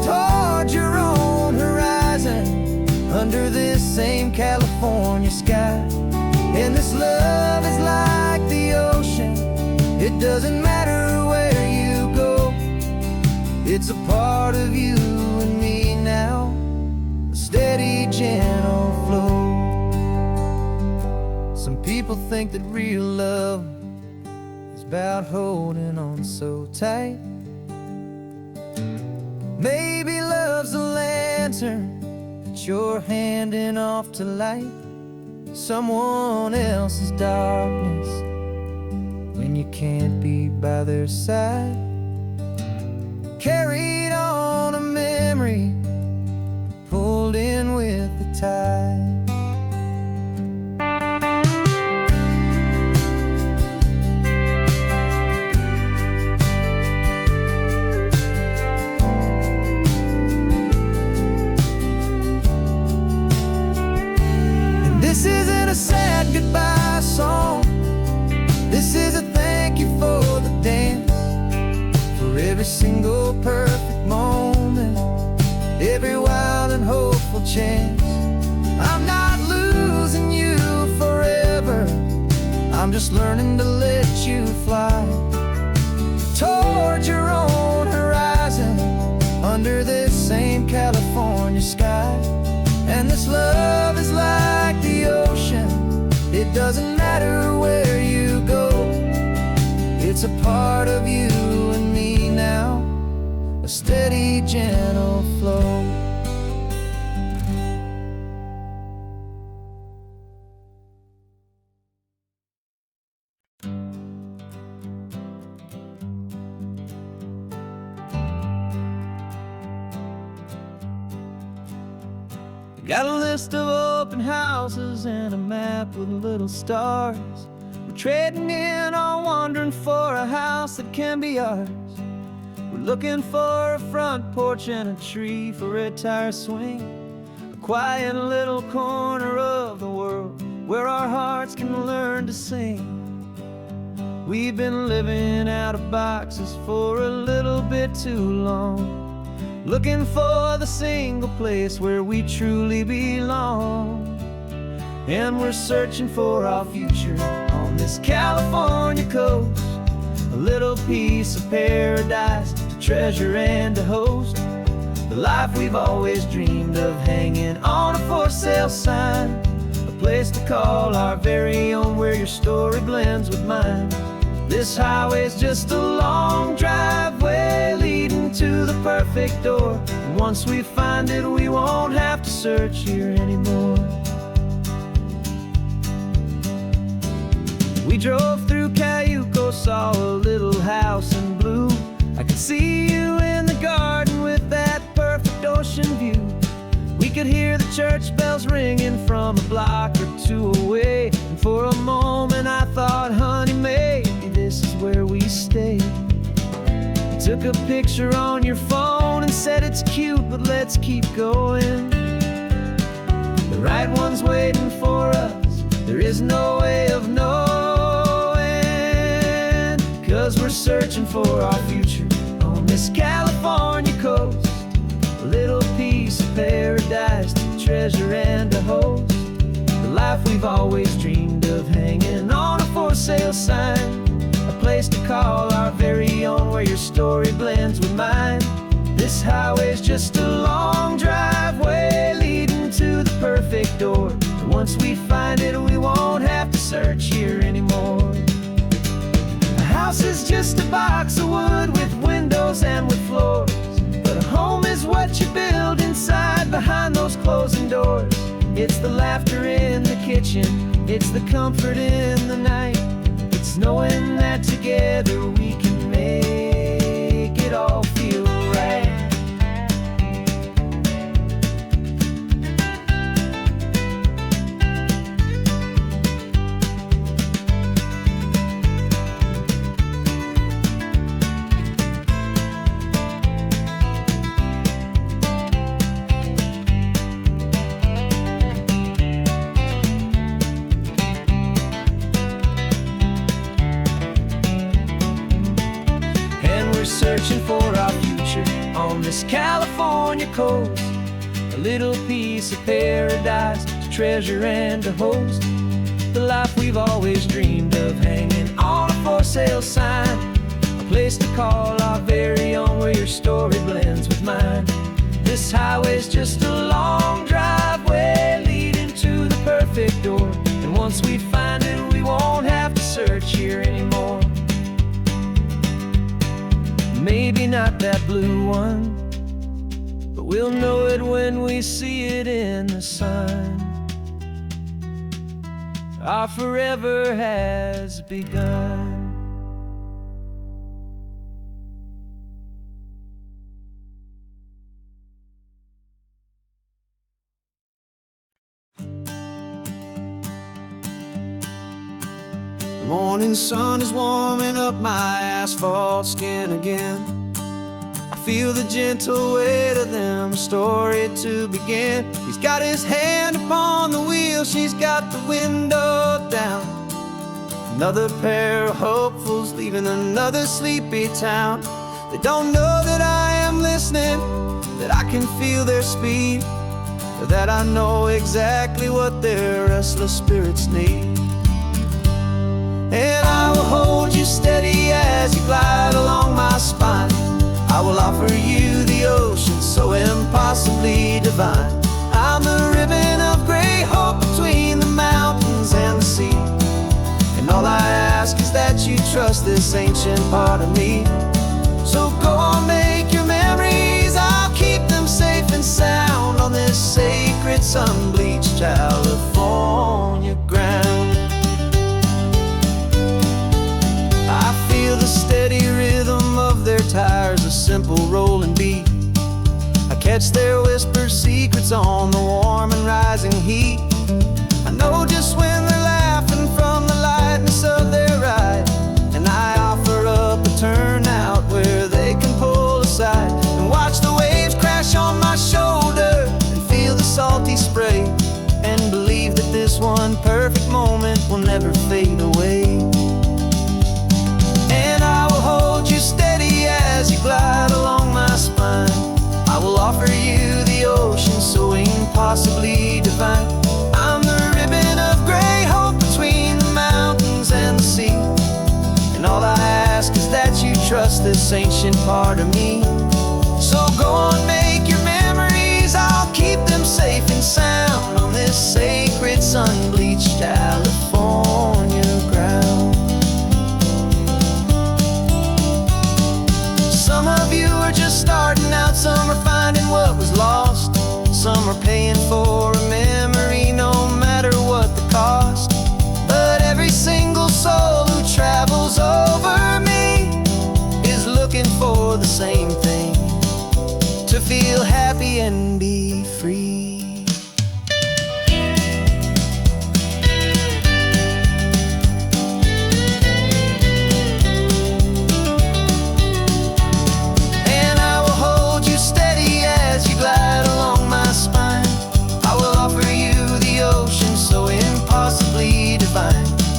towards your own horizon, under this same California sky. And this love is like the ocean, it doesn't matter where you go, it's a part of you and me now, a steady, gentle flow. Some people think that real love is about holding on so tight. Maybe love's a lantern that you're handing off to light someone else's darkness when you can't be by their side. Carried on a memory, pulled in with the tide. This isn't a sad goodbye song, this is a thank you for the dance, single perfect moment, every wild and hopeful chance. I'm not losing you forever, I'm just learning to let you fly towards your own horizon, under this same California sky. And this love is like the ocean, it doesn't matter where you go, it's a part of you and me now, a steady, gentle flow. Got a list of open houses and a map with little stars. We're trading in on wandering for a house that can be ours. We're looking for a front porch and a tree for a tire swing, a quiet little corner of the world where our hearts can learn to sing. We've been living out of boxes for a little bit too long, looking for the single place where we truly belong. And we're searching for our future on this California coast, a little piece of paradise to treasure and to host, the life we've always dreamed of, hanging on a for sale sign, a place to call our very own, where your story blends with mine. This highway's just a long driveway leading to the perfect door, and once we find it, we won't have to search here anymore. We drove through Cayuco, saw a little house in blue. I could see you in the garden with that perfect ocean view. We could hear the church bells ringing from a block or two away, and for a moment I thought, honey, maybe this is where we stay. You took a picture on your phone and said it's cute, but let's keep going. The right one's waiting for us, there is no way of knowing, 'cause we're searching for our future on this California coast, a little piece of paradise to treasure and to host, the life we've always dreamed of, hanging on a for sale sign, a place to call our very own, where your story blends with mine. This highway's just a long driveway leading to the perfect door, and once we find it, we won't have to search here anymore. A house is just a box of wood with windows and with floors, but a home is what you build inside behind those closing doors. It's the laughter in the kitchen, it's the comfort in the night, it's knowing that together we can make it all feel right. Searching for our future on this California coast, a little piece of paradise to treasure and to host, the life we've always dreamed of, hanging on a for sale sign, a place to call our very own, where your story blends with mine. This highway's just a long driveway leading to the perfect door, and once we find it, we won't have to search here anymore. Maybe not that blue one, but we'll know it when we see it in the sun. Our forever has begun. The morning sun is warming up my asphalt skin again. I feel the gentle weight of them, a story to begin. He's got his hand upon the wheel, she's got the window down. Another pair of hopefuls leaving another sleepy town. They don't know that I am listening, that I can feel their speed, or that I know exactly what their restless spirits need. And I will hold you steady as you glide along my spine. I will offer you the ocean so impossibly divine. I'm the ribbon of gray hope between the mountains and the sea. And all I ask is that you trust this ancient part of me. So go on, make your memories, I'll keep them safe and sound on this sacred sun-bleached California ground. I feel the steady rhythm of their tires, a simple rolling beat. I catch their whispered secrets on the warm and rising heat. I know just when they're laughing from the lightness of their ride, and I offer up a turnout where they can pull aside and watch the waves crash on my shoulder and feel the salty spray, and believe that this one perfect moment will never fade away. And I will hold you steady as you glide along my spine. I will offer you the ocean so impossibly divine. I'm the ribbon of gray hope between the mountains and the sea. And all I ask is that you trust this ancient part of me. So go on, make your memories, I'll keep them safe and sound on this sacred sun-bleached California ground. Some of you are just starting out, some are finding what was lost, some are paying for a memory no matter what the cost. But every single soul who travels over me is looking for the same thing, to feel happy and be free.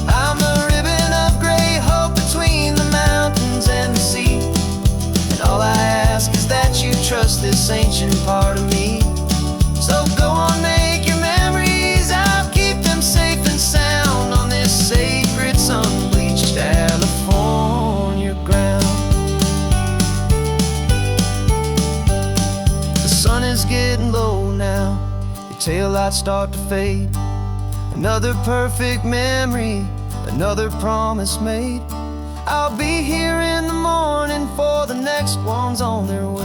I'm the ribbon of gray hope between the mountains and the sea. And all I ask is that you trust this ancient part of me. So go on, make your memories, I'll keep them safe and sound on this sacred sun-bleached California ground. The sun is getting low now, your taillights start to fade. Another perfect memory, another promise made. I'll be here in the morning for the next ones on their way.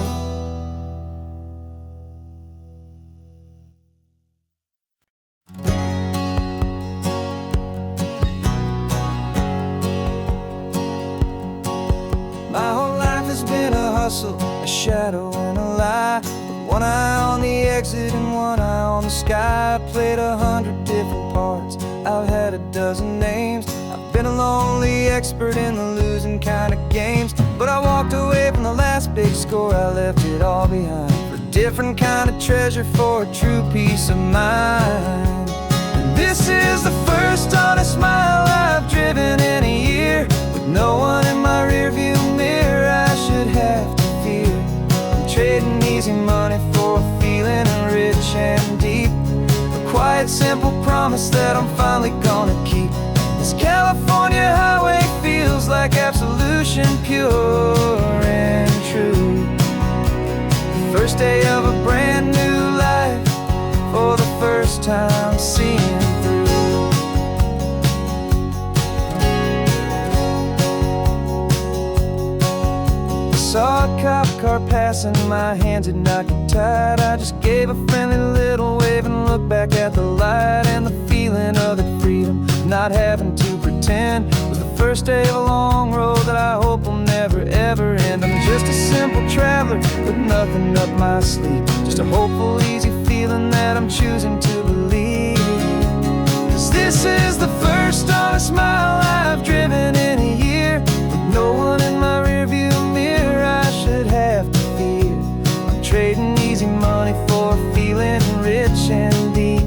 My whole life has been a hustle, a shadow and a lie. One eye on the exit and one eye on the sky. I played 100 different parts, I've had a dozen names. I've been a lonely expert in the losing kind of games. But I walked away from the last big score, I left it all behind for a different kind of treasure, for a true peace of mind. And this is the first honest mile I've driven in a year, with no one in my rearview mirror I should have to fear. I'm trading easy money for a feeling rich and deep, a quiet simple promise that I'm finally gonna keep. This California highway feels like absolution, pure and true. The first day of a brand new life, for the first time seeing through. Saw a cop car passing, my hands had not get tied. I just gave a friendly little wave and looked back at the light. And the feeling of the freedom, not having to pretend, was the first day of a long road that I hope will never ever end. I'm just a simple traveler with nothing up my sleeve, just a hopeful easy feeling that I'm choosing to believe. 'Cause this is the first honest mile I've driven in a year, with no one in my rearview mirror I should have to fear. I'm trading easy money for a feeling rich and deep,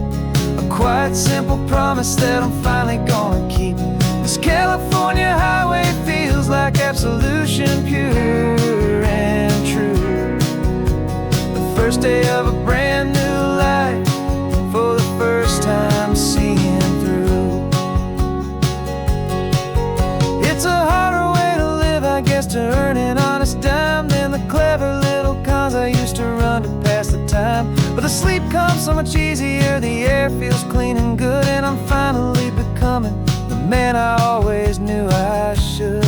a quiet simple promise that I'm finally gonna keep. This California highway feels like absolution, pure first day of a brand new life, for the first time seeing through. It's a harder way to live, I guess, to earn an honest dime than the clever little cons I used to run to pass the time. But the sleep comes so much easier, the air feels clean and good, and I'm finally becoming the man I always knew I should.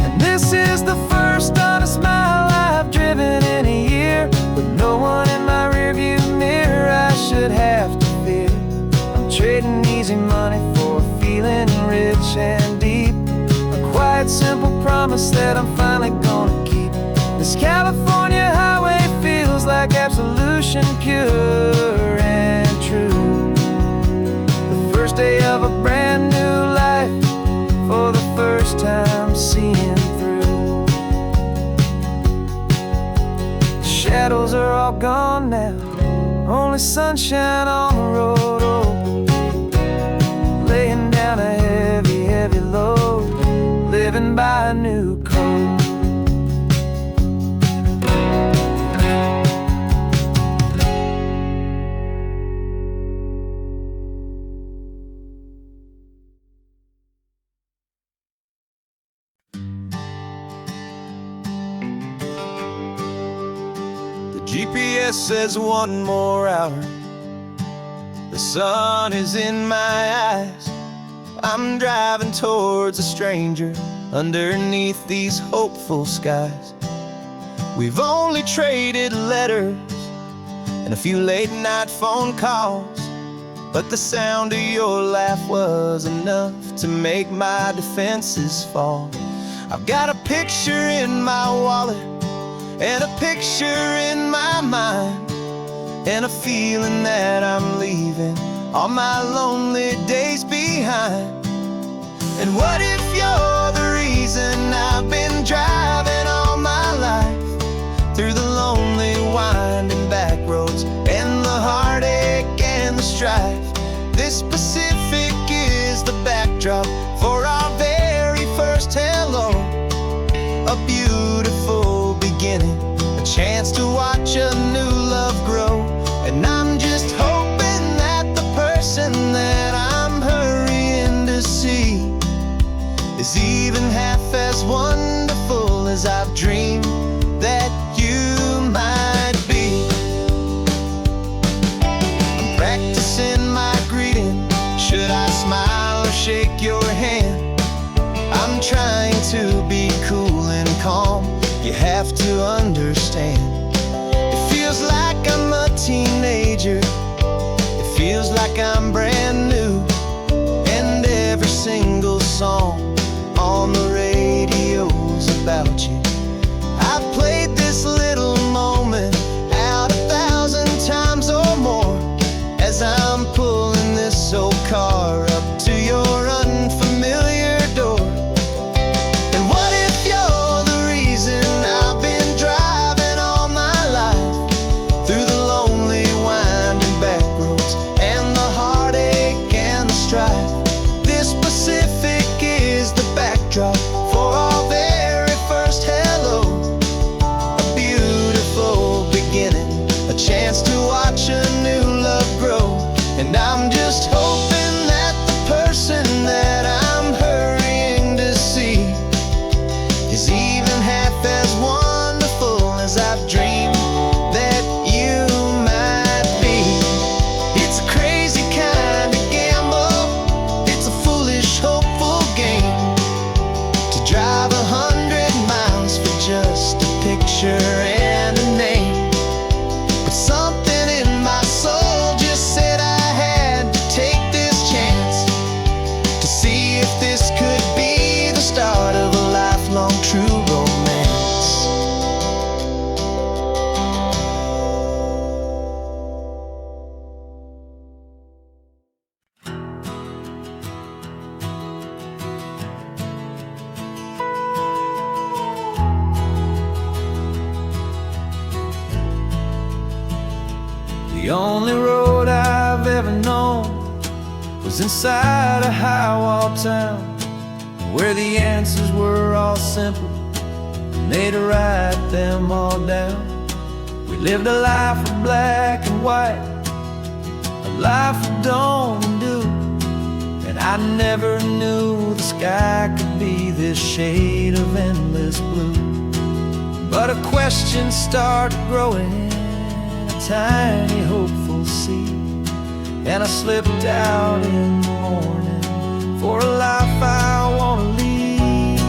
And this is the first honest mile I've driven in a year, with no one in my rearview mirror I should have to fear. I'm trading easy money for a feeling rich and deep, a quiet, simple promise that I'm finally gonna keep. This California highway feels like absolution, pure and true. The first day of a brand new life, for the first time seeing through. The shadows are all gone now, only sunshine on the road. Oh, laying down a heavy, heavy load, living by a new code. GPS says 1 more hour. The sun is in my eyes. I'm driving towards a stranger underneath these hopeful skies. We've only traded letters and a few late night phone calls, but the sound of your laugh was enough to make my defenses fall. I've got a picture in my wallet and a picture in my mind, and a feeling that I'm leaving all my lonely days behind. And what if you're the reason I've been driving all my life, through the lonely winding back roads and the heartache and the strife? This Pacific is the backdrop for our very first hello, a beautiful beginning, a chance to watch a new love grow. And I'm just hoping that the person that I'm hurrying to see is even half as wonderful as I've dreamed that you might be. I'm practicing my greeting. Should I smile or shake your hand? I'm trying to be cool and calm. You have to understand, it feels like I'm a teenager. It feels like I'm brand new, and every single song on the radio's about you. I've played this little moment out 1,000 times or more, as I'm pulling this old car up to your unfamiliar door. And what if you're the reason I've been driving all my life, through the lonely winding back roads and the heartache and the strife? This Pacific is the backdrop for our very first hello, a beautiful beginning, a chance to watch a new love grow. And I'm just hoping that the person that I'm hurrying to see is even half as wonderful as I've dreamed that you might be. It's a crazy kind of gamble, it's a foolish, hopeful game, to drive 100 miles for just a picture and a name. But something in my soul just said I had to take this chance, to see if this could be the start of a lifelong true romance. The only road I've ever known was inside a high-wall town where the answers were all simple, and they'd write them all down. We lived a life of black and white, a life of dawn and dew, and I never knew the sky could be this shade of endless blue. But a question started growing, a tiny hopeful seed, and I slipped out in the morning for a life I want to lead.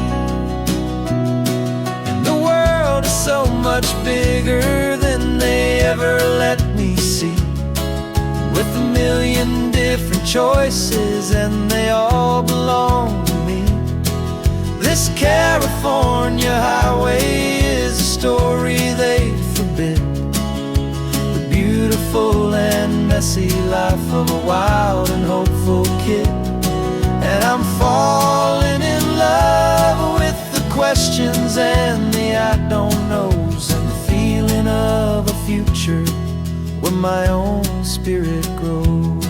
And the world is so much bigger than they ever let me see, with a million different choices and they all belong to me. This California highway is a story they forbid, the beautiful and messy life of a wild and hopeful kid. And I'm falling in love with the questions and the I don't knows, and the feeling of a future where my own spirit grows.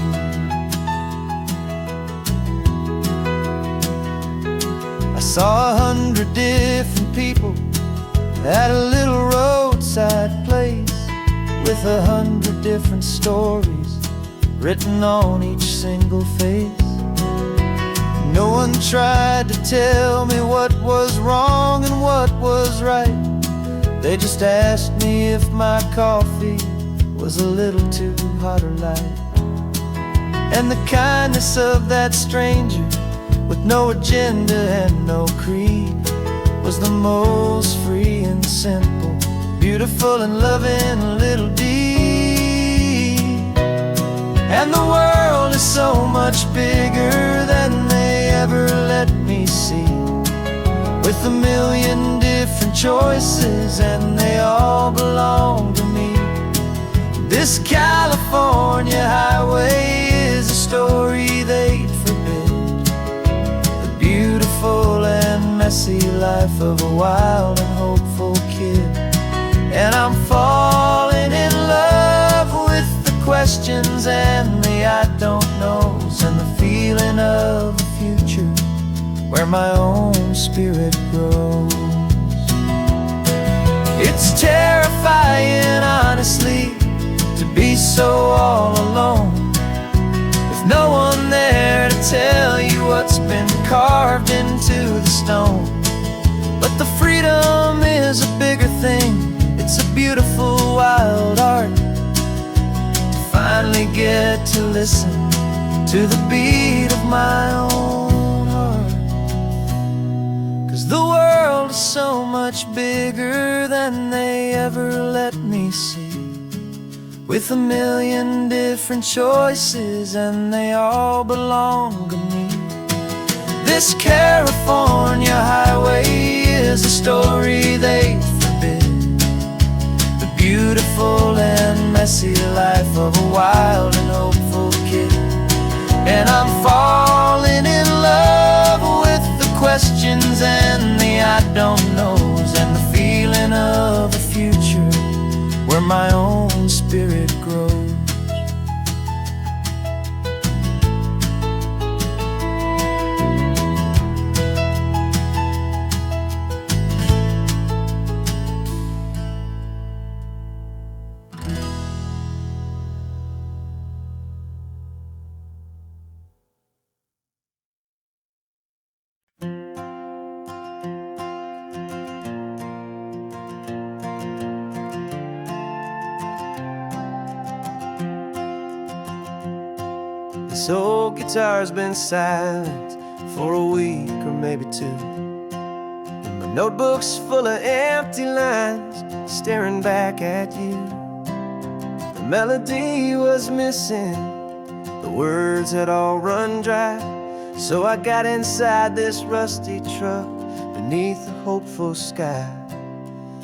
I saw 100 different people at a little roadside place, with 100 different stories written on each single face. No one tried to tell me what was wrong and what was right. They just asked me if my coffee was a little too hot or light. And the kindness of that stranger, with no agenda and no creed, was the most free and simple, beautiful and loving little deed. And the world is so much bigger than they ever let me see, with a million different choices and they all belong to me. This California highway is a story they'd forbid, the beautiful and messy life of a wild and hopeful kid. And I'm falling in love with the questions and the I don't knows, and the feeling of a future where my own spirit grows. It's terrifying, honestly, to be so all alone, with no one there to tell you what's been carved into the stone. But the freedom is a bigger thing, it's a beautiful wild art, to finally get to listen to the beat of my own heart. 'Cause the world is so much bigger than they ever let me see, with a million different choices and they all belong to me. This California highway is a story they forbid, the beautiful and messy life of a wild and hopeful kid. And I'm falling in love with the questions and the I don't knows, and the feeling of a future where my own spirit grows. This old guitar's been silent for a week or maybe two, and my notebook's full of empty lines staring back at you. The melody was missing, the words had all run dry, so I got inside this rusty truck beneath the hopeful sky,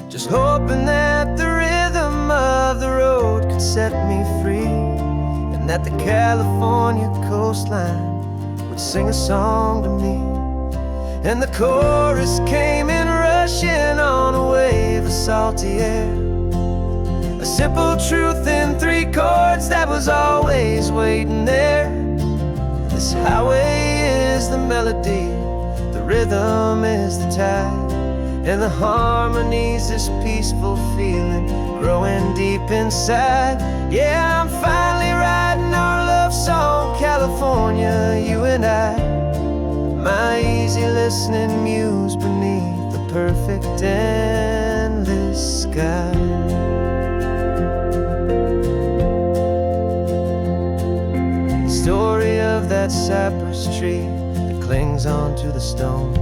just hoping that the rhythm of the road could set me free, and that the California coastline would sing a song to me. And the chorus came in rushing on a wave of salty air, a simple truth in 3 chords that was always waiting there. The This highway is the melody, the rhythm is the tide, and the harmony's this peaceful feeling growing deep inside. Yeah, I'm finally writing our love song, California, you and I. My easy listening muse beneath the perfect endless sky. The story of that cypress tree that clings onto the stone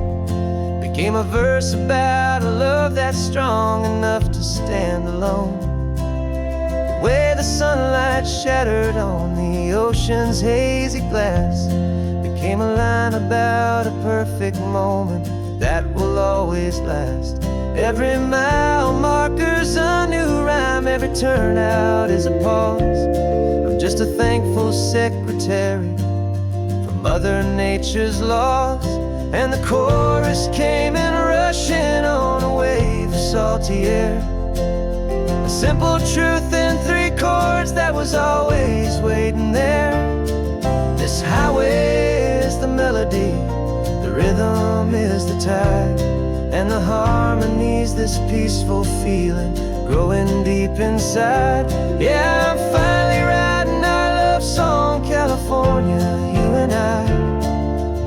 became a verse about a love that's strong enough to stand alone. The way the sunlight shattered on the ocean's hazy glass became a line about a perfect moment that will always last. Every mile marker's a new rhyme, every turnout is a pause. I'm just a thankful secretary for Mother Nature's laws. And the chorus came in rushing on a wave of salty air, a simple truth in 3 chords that was always waiting there. This highway is the melody, the rhythm is the tide, and the harmony's this peaceful feeling growing deep inside. Yeah, I'm finally writing our love song, California, you and I.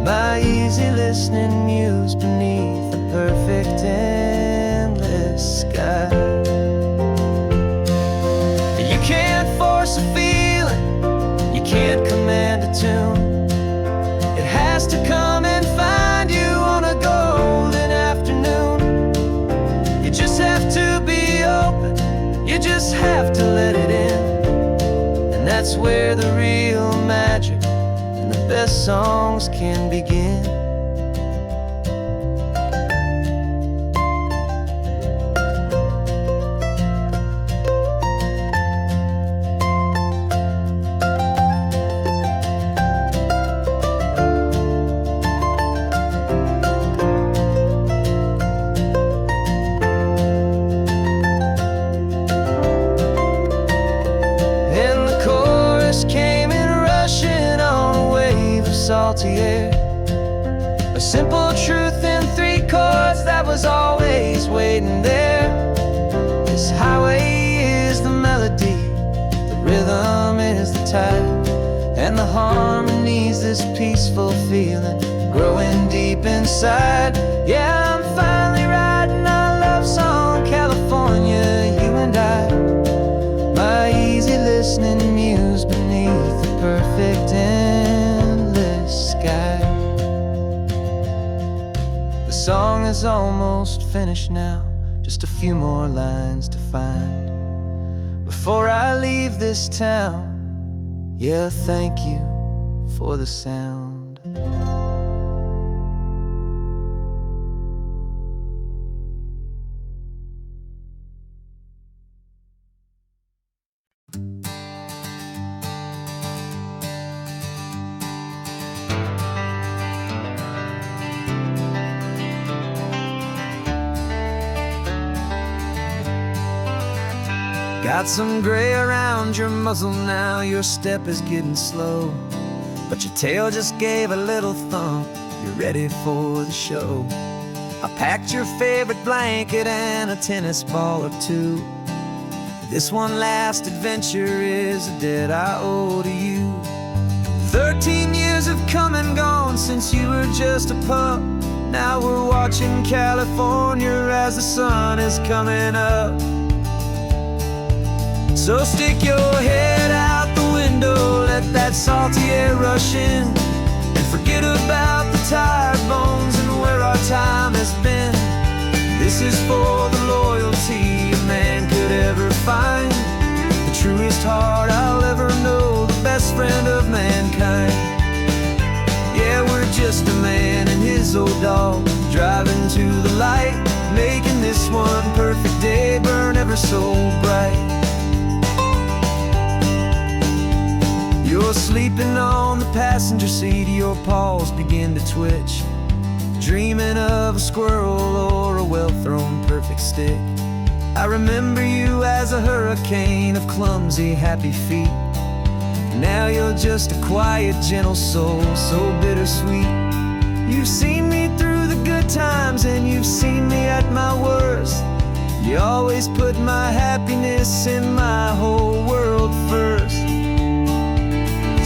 My easy listening muse beneath the perfect endless sky. You can't force a feeling, you can't command a tune. It has to come and find you on a golden afternoon. You just have to be open, you just have to let it in. And that's where the real magic, the best songs can begin. And the chorus came in rushing on a wave of salty air, a simple truth in 3 chords that was always waiting there. This highway is the melody, the rhythm is the tide, and the harmony's this peaceful feeling growing deep inside. Yeah, I'm finally writing our love song, California, you and I. My easy listening muse beneath the perfect endless sky. The song is almost finished now, just a few more lines to find before I leave this town. Yeah, thank you for the sound. Got some gray around your muzzle now, your step is getting slow, but your tail just gave a little thump, you're ready for the show. I packed your favorite blanket and a tennis ball or 2. This one last adventure is a debt I owe to you. 13 years have come and gone since you were just a pup. Now we're watching California as the sun is coming up. So stick your head out the window, let that salty air rush in, and forget about the tired bones and where our time has been. This is for the loyalty a man could ever find, the truest heart I'll ever know, the best friend of mankind. Yeah, we're just a man and his old dog, driving to the light, making this one perfect day burn ever so bright. You're sleeping on the passenger seat, your paws begin to twitch, dreaming of a squirrel or a well-thrown perfect stick. I remember you as a hurricane of clumsy, happy feet. Now you're just a quiet, gentle soul, so bittersweet. You've seen me through the good times and you've seen me at my worst. You always put my happiness and my whole world first.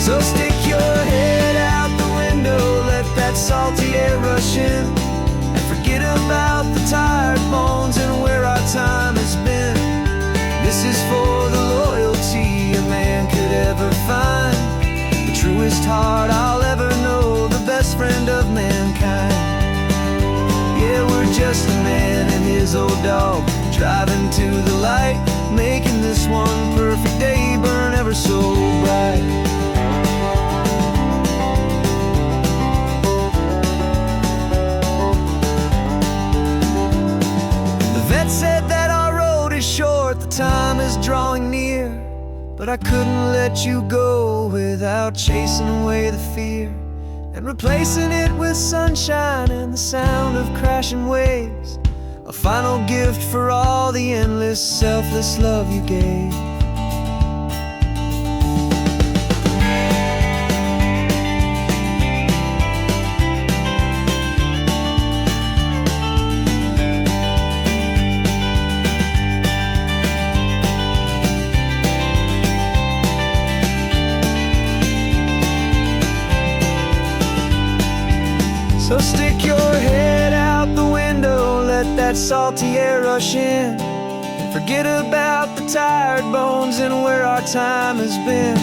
So stick your head out the window, let that salty air rush in, and forget about the tired bones and where our time has been. This is for the loyalty a man could ever find, the truest heart I'll ever know, the best friend of mankind. Yeah, we're just a man and his old dog, driving to the light, making this one perfect day burn ever so bright. The vet said that our road is short, the time is drawing near, but I couldn't let you go without chasing away the fear and replacing it with sunshine and the sound of crashing waves. A final gift for all the endless, selfless love you gave. So stick your head out the window, let that salty air rush in, and forget about the tired bones and where our time has been.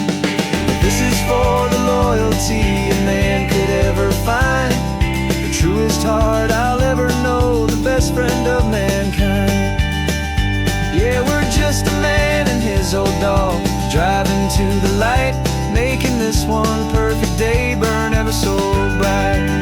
This is for the loyalty a man could ever find, the truest heart I'll ever know, the best friend of mankind. Yeah, we're just a man and his old dog, driving to the light, making this one perfect day burn ever so bright.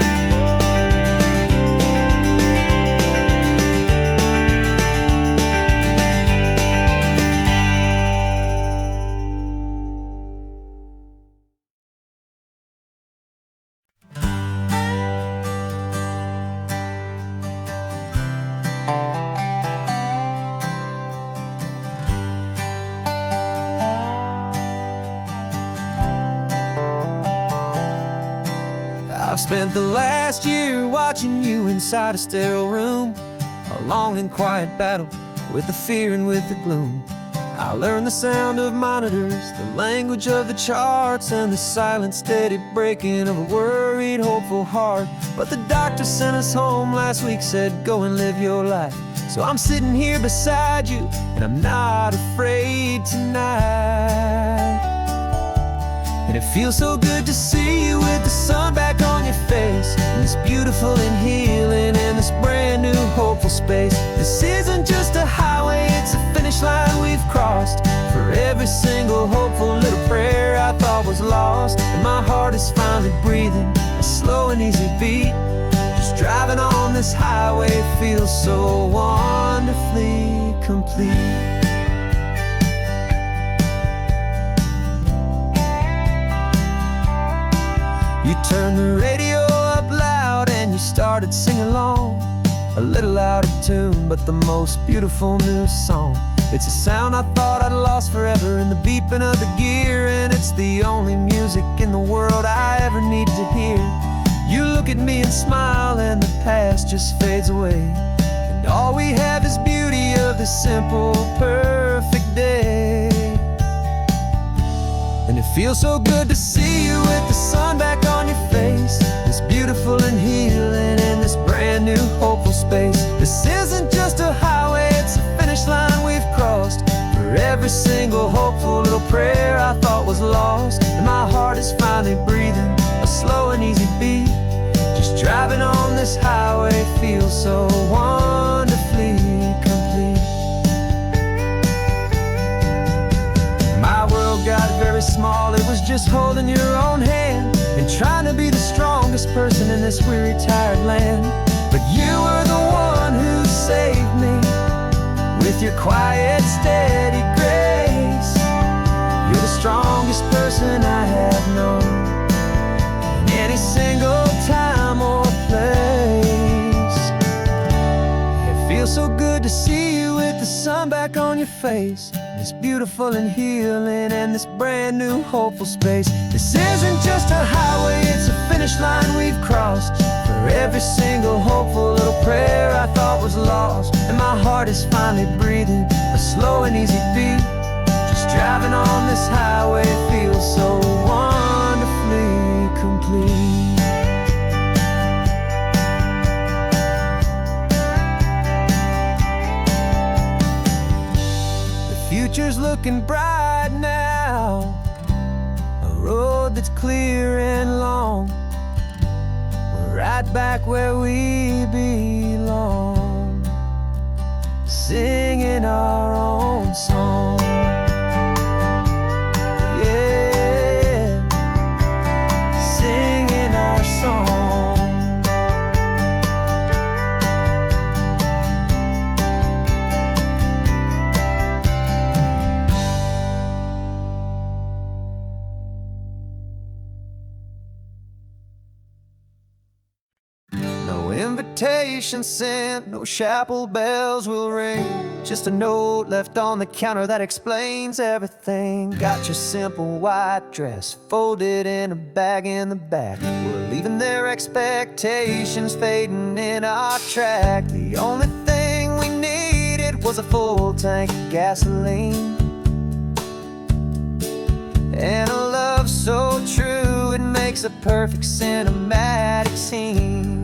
I've spent the last year watching you inside a sterile room, a long and quiet battle with the fear and with the gloom. I learned the sound of monitors, the language of the charts, and the silent, steady breaking of a worried, hopeful heart. But the doctor sent us home last week, said go and live your life. So I'm sitting here beside you, and I'm not afraid tonight. And it feels so good to see you with the sun back on your face, and this beautiful and healing in this brand new hopeful space. This isn't just a highway, it's a finish line we've crossed. For every single hopeful little prayer I thought was lost, and my heart is finally breathing a slow and easy beat. Just driving on this highway feels so wonderfully complete. You turned the radio up loud and you started singing along, a little out of tune, but the most beautiful new song. It's a sound I thought I'd lost forever in the beeping of the gear, and it's the only music in the world I ever need to hear. You look at me and smile and the past just fades away, and all we have is beauty of this simple, perfect day. And it feels so good to see you with the sun back on your face, this beautiful and healing in this brand new hopeful space. This isn't just a highway, it's a finish line we've crossed. For every single hopeful little prayer I thought was lost, and my heart is finally breathing a slow and easy beat. Just driving on this highway feels so wonderfully complete. My world got very small, it was just holding your own hand and trying to be the strongest person in this weary, tired land. But you were the one who saved me with your quiet, steady grace. You're the strongest person I have known in any single time or place. It feels so good to see you with the sun back on your face, this It's beautiful and healing, and this brand new hopeful space. This isn't just a highway, it's a finish line we've crossed. For every single hopeful little prayer I thought was lost. And my heart is finally breathing a slow and easy beat. Just driving on this highway feels so wonderfully complete. Future's looking bright now, a road that's clear and long. We're right back where we belong, singing our own song. Yeah, singing our song. Invitation sent, no chapel bells will ring. Just a note left on the counter that explains everything. Got your simple white dress folded in a bag in the back. We're leaving their expectations fading in our track. The only thing we needed was a full tank of gasoline, and a love so true it makes a perfect cinematic scene.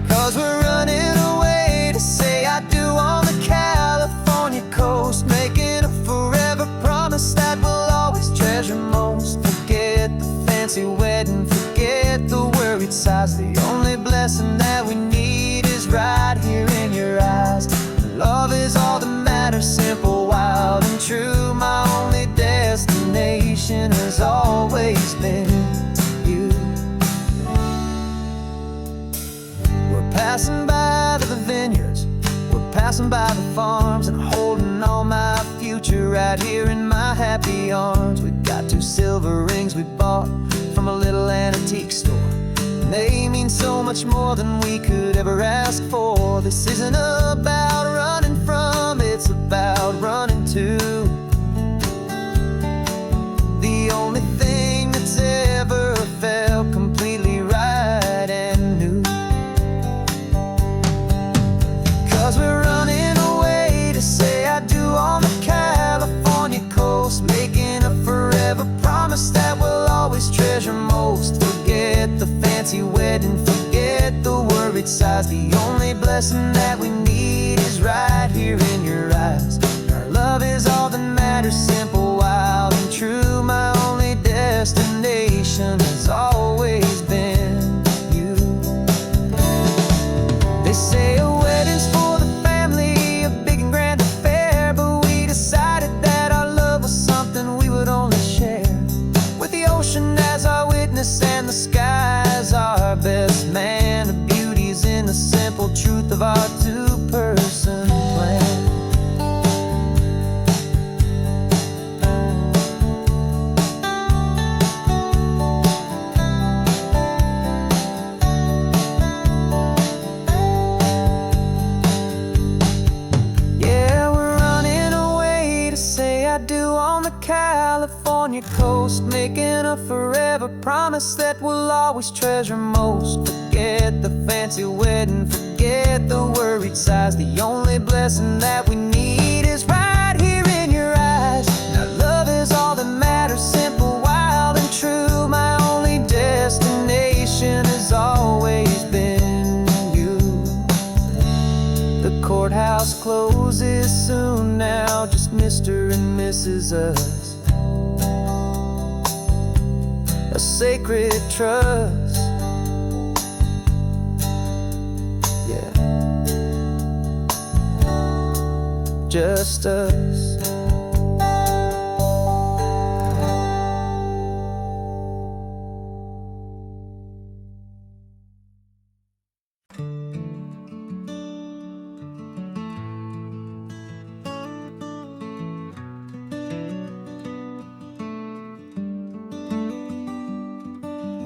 'Cause we're running away to say I do on the California coast, making a forever promise that we'll always treasure most. Forget the fancy wedding, forget the worried sighs. The only blessing that we need is right here in your eyes. Love is all that matters, simple, wild, and true. My only destination has always been you. Passing by the vineyards, we're passing by the farms, and holding on my future right here in my happy arms. We've got 2 silver rings we bought from a little antique store, and they mean so much more than we could ever ask for. This isn't about running from, it's about running to. The only thing that's ever felt completely right and new. 'Cause we're running away to say I do on the California coast, making a forever promise that we'll always treasure most. Forget the fancy wedding, forget the worried sighs. The only blessing that we need is right here in your eyes. Our love is all that matters, simple, wild, and true. My only destination has always been you. They say a wedding's for as our witness and the sky as our best man. The beauty's in the simple truth of our 2-person plan. Yeah, we're running away to say I do on the California coast, making a forever promise that we'll always treasure most. Forget the fancy wedding, forget the worried sighs. The only blessing that we need is right here in your eyes. Now love is all that matters, simple, wild, and true. My only destination has always been you. The courthouse closes soon now, just Mr. and Mrs. Us. A sacred trust, yeah, just us.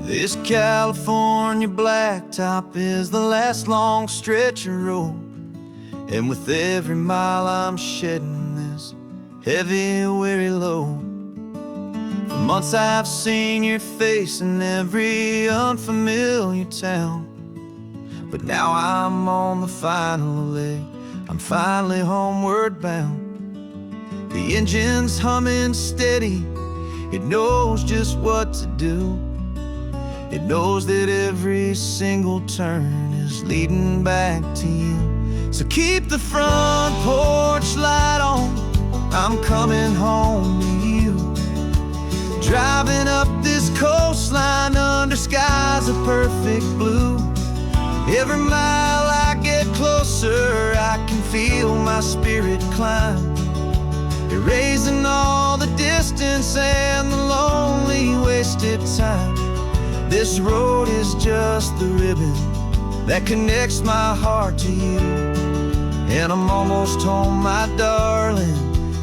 This California blacktop is the last long stretch of road, And with every mile I'm shedding this heavy, weary load. For months I've seen your face in every unfamiliar town, but now I'm on the final leg, I'm finally homeward bound. The engine's humming steady, it knows just what to do. It knows that every single turn is leading back to you. So keep the front porch light on, I'm coming home to you. Driving up this coastline under skies of perfect blue. Every mile I get closer, I can feel my spirit climb, erasing all the distance and the lonely wasted time. This road is just the ribbon that connects my heart to you. And I'm almost home, my darling,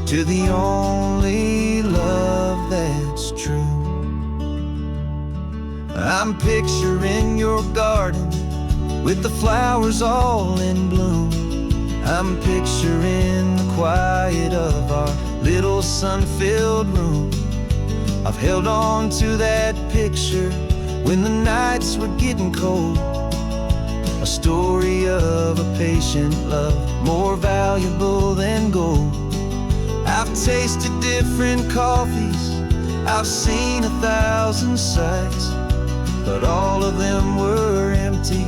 to the only love that's true. I'm picturing your garden with the flowers all in bloom. I'm picturing the quiet of our little sun-filled room. I've held on to that picture when the nights were getting cold. A story of a patient love, more valuable than gold. I've tasted different coffees, I've seen 1,000 sights, but all of them were empty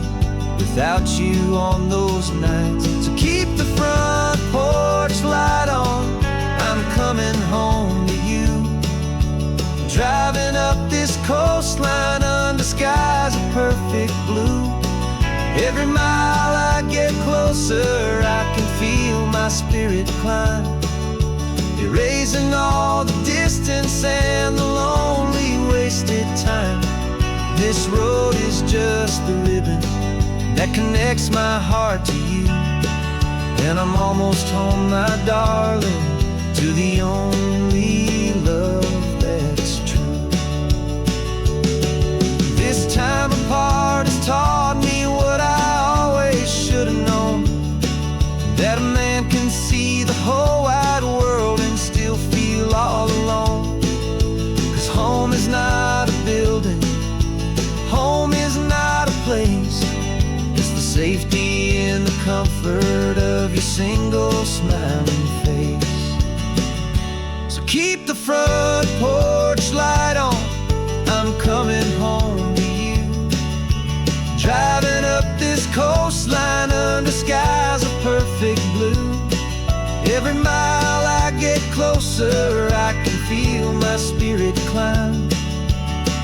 without you on those nights. So keep the front porch light on, I'm coming home to you. Driving up this coastline under skies of perfect blue. Every mile I get closer, I can feel my spirit climb, erasing all the distance and the lonely wasted time. This road is just the ribbon that connects my heart to you. And I'm almost home, my darling, to the only love that's true. This time apart has taught me what I always should have known, that a man can see the whole wide world and still feel all alone. 'Cause home is not a building, home is not a place, it's the safety and the comfort of your single smiling face. So keep the front porch light on, I'm coming home to you. Driving up this coastline under skies of perfect blue. Every mile I get closer, I can feel my spirit climb,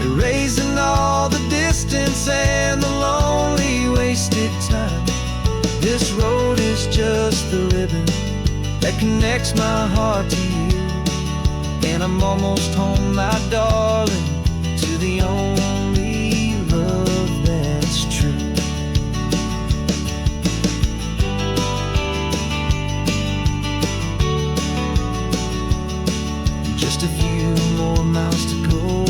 erasing all the distance and the lonely wasted time. This road is just the ribbon that connects my heart to you. And I'm almost home, my darling, to the only love that's true. Just a few more miles to go,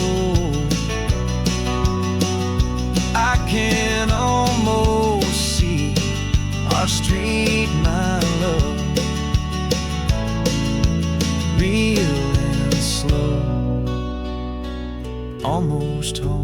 I can almost see our street, my love, real and slow, almost home.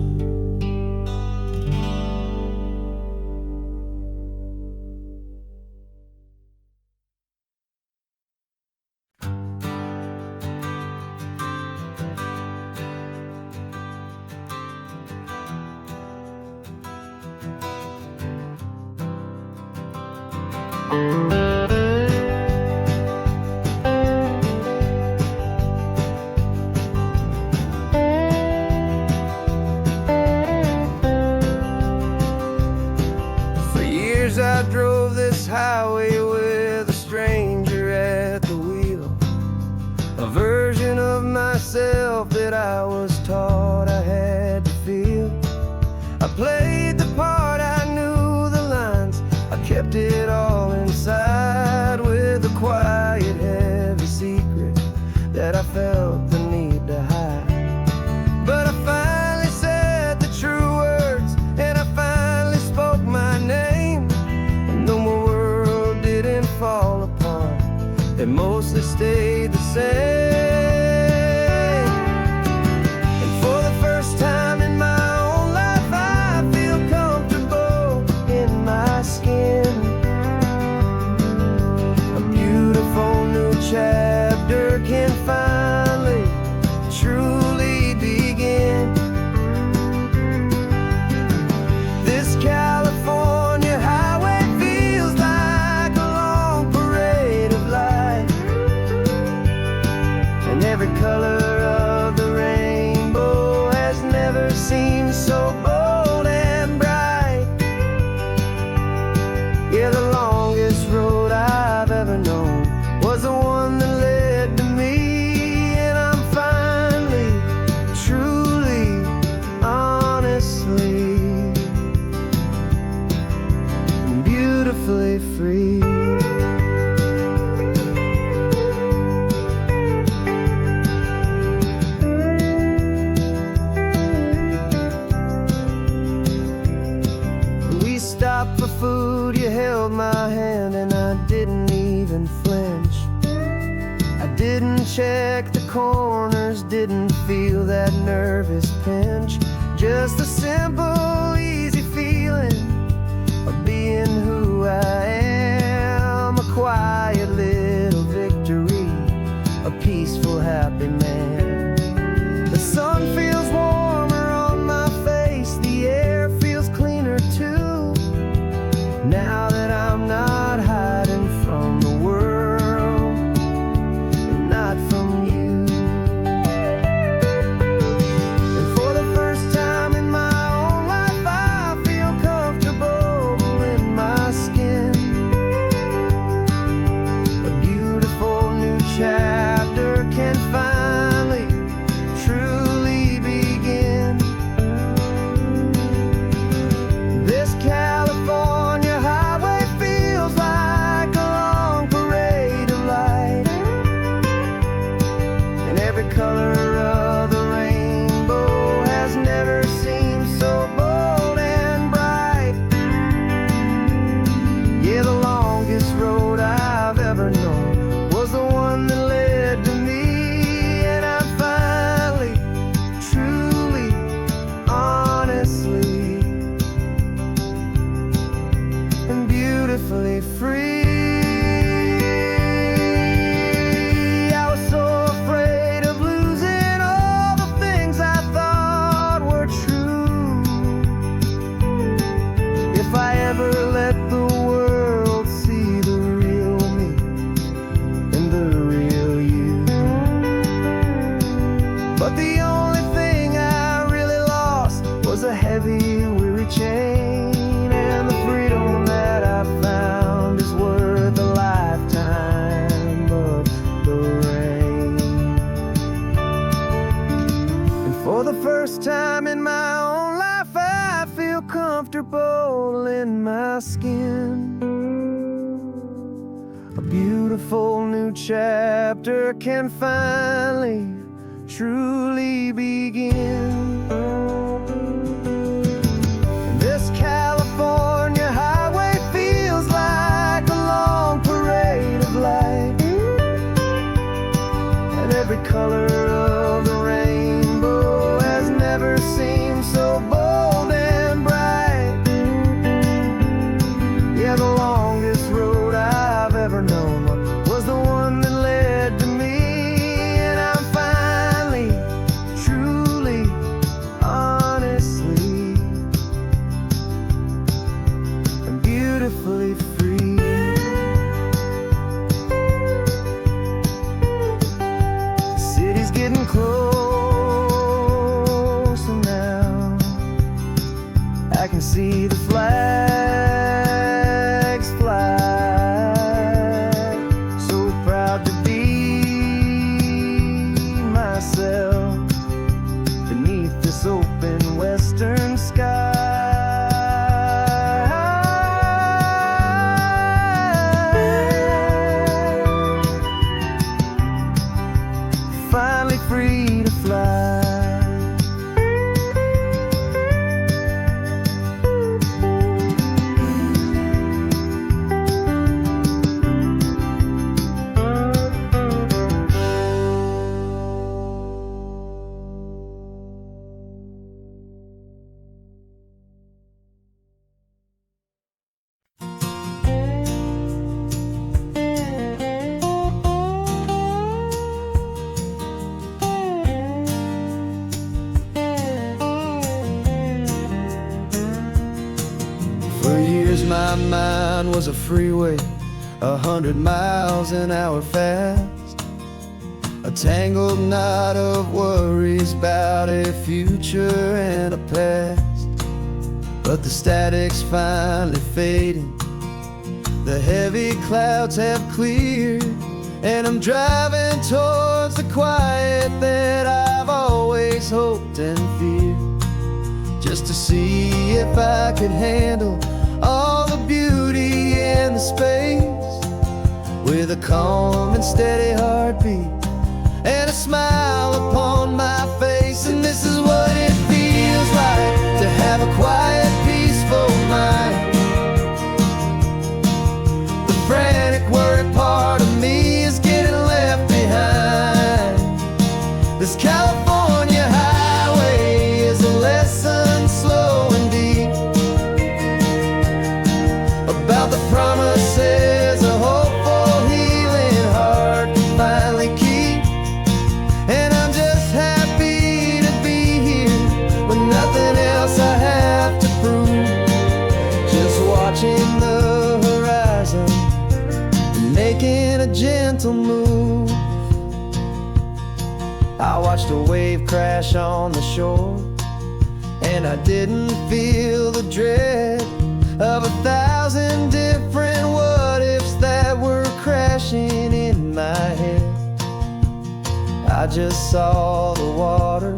For years I drove this highway with a stranger at the wheel, a version of myself that I was taught I had to feel. I played the part, I knew the lines, I kept it all inside with a quiet, heavy secret that I felt the need to hide. But I finally said the true words, and I finally spoke my name, and the world didn't fall stayed the same. And for the first time in my own life, I feel comfortable in my skin. A beautiful new chapter can finally truly begin. This California highway feels like a long parade of light, and every color of the rainbow has never seemed so bold and bright. Yeah, the longest road I've ever known was the one that led to me, and I'm finally, truly, honestly, beautifully free. We stopped for food, you held my hand, and I didn't even flinch. I didn't check the corners, didn't feel that nervous pinch. Just a simple, easy feeling of being who I am. A quiet little victory, a peaceful, happy man. The sun feels warmer on my face, the air feels cleaner too, now that I'm not hiding from the world and not from you. And for the first time in my own life, I feel comfortable in my skin. A beautiful new chapter can finally truly begin. This California highway feels like a long parade of light, and every color of the rainbow has never seemed so bold and bright. Yeah, the longest road I've ever known was the one that led to me, and I'm finally, truly, honestly, and beautifully free. I was so afraid of losing all the things I thought were true. If I ever let the world see the real me and the real you. But the only thing I really lost was a heavy, weary chain, and the freedom that I found is worth a lifetime of the rain. And for the first time in my own life, I feel comfortable in my skin. A beautiful new chapter can finally, truly begin. This California highway feels like a long parade of light, and every color of the rainbow has never seemed so bold and bright. Yeah, the longest road I've ever known was the one that led to me, and I'm finally, truly, honestly, and beautifully free. The city's getting closer now. I can see the flags fly. So proud to be myself beneath this open western sky. Finally free to fly. my mind was a freeway, 100 miles an hour fast, a tangled knot of worries about a future and a past. But the static's finally fading, the heavy clouds have cleared, and I'm driving towards the quiet that I've always hoped and feared, just to see if I could handle all the beauty and the space, with a calm and steady heartbeat and a smile upon my face. And this is what it feels like to have a quiet, peaceful mind. The frantic, worried part of me is getting left behind. This California highway is a lesson slow and deep about the promises a hopeful, healing heart can finally keep. And I'm just happy to be here with nothing else I have to prove, just watching the horizon and making a gentle move. I watched a wave crash on the shore, and I didn't feel the dread of 1,000 different what-ifs that were crashing in my head. I just saw the water,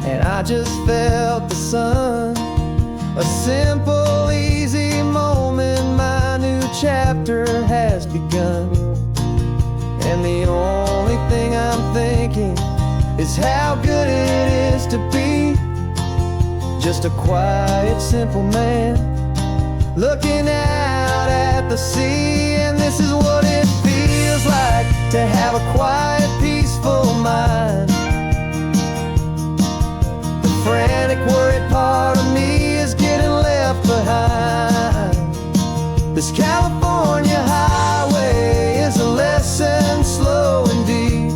and I just felt the sun. A simple, easy moment, my new chapter has begun. And the only thing I'm thinking is how good it is to be just a quiet, simple man looking out at the sea. And this is what it feels like to have a quiet, peaceful mind. The frantic, worried part of me is getting left behind. This California highway is a lesson slow and deep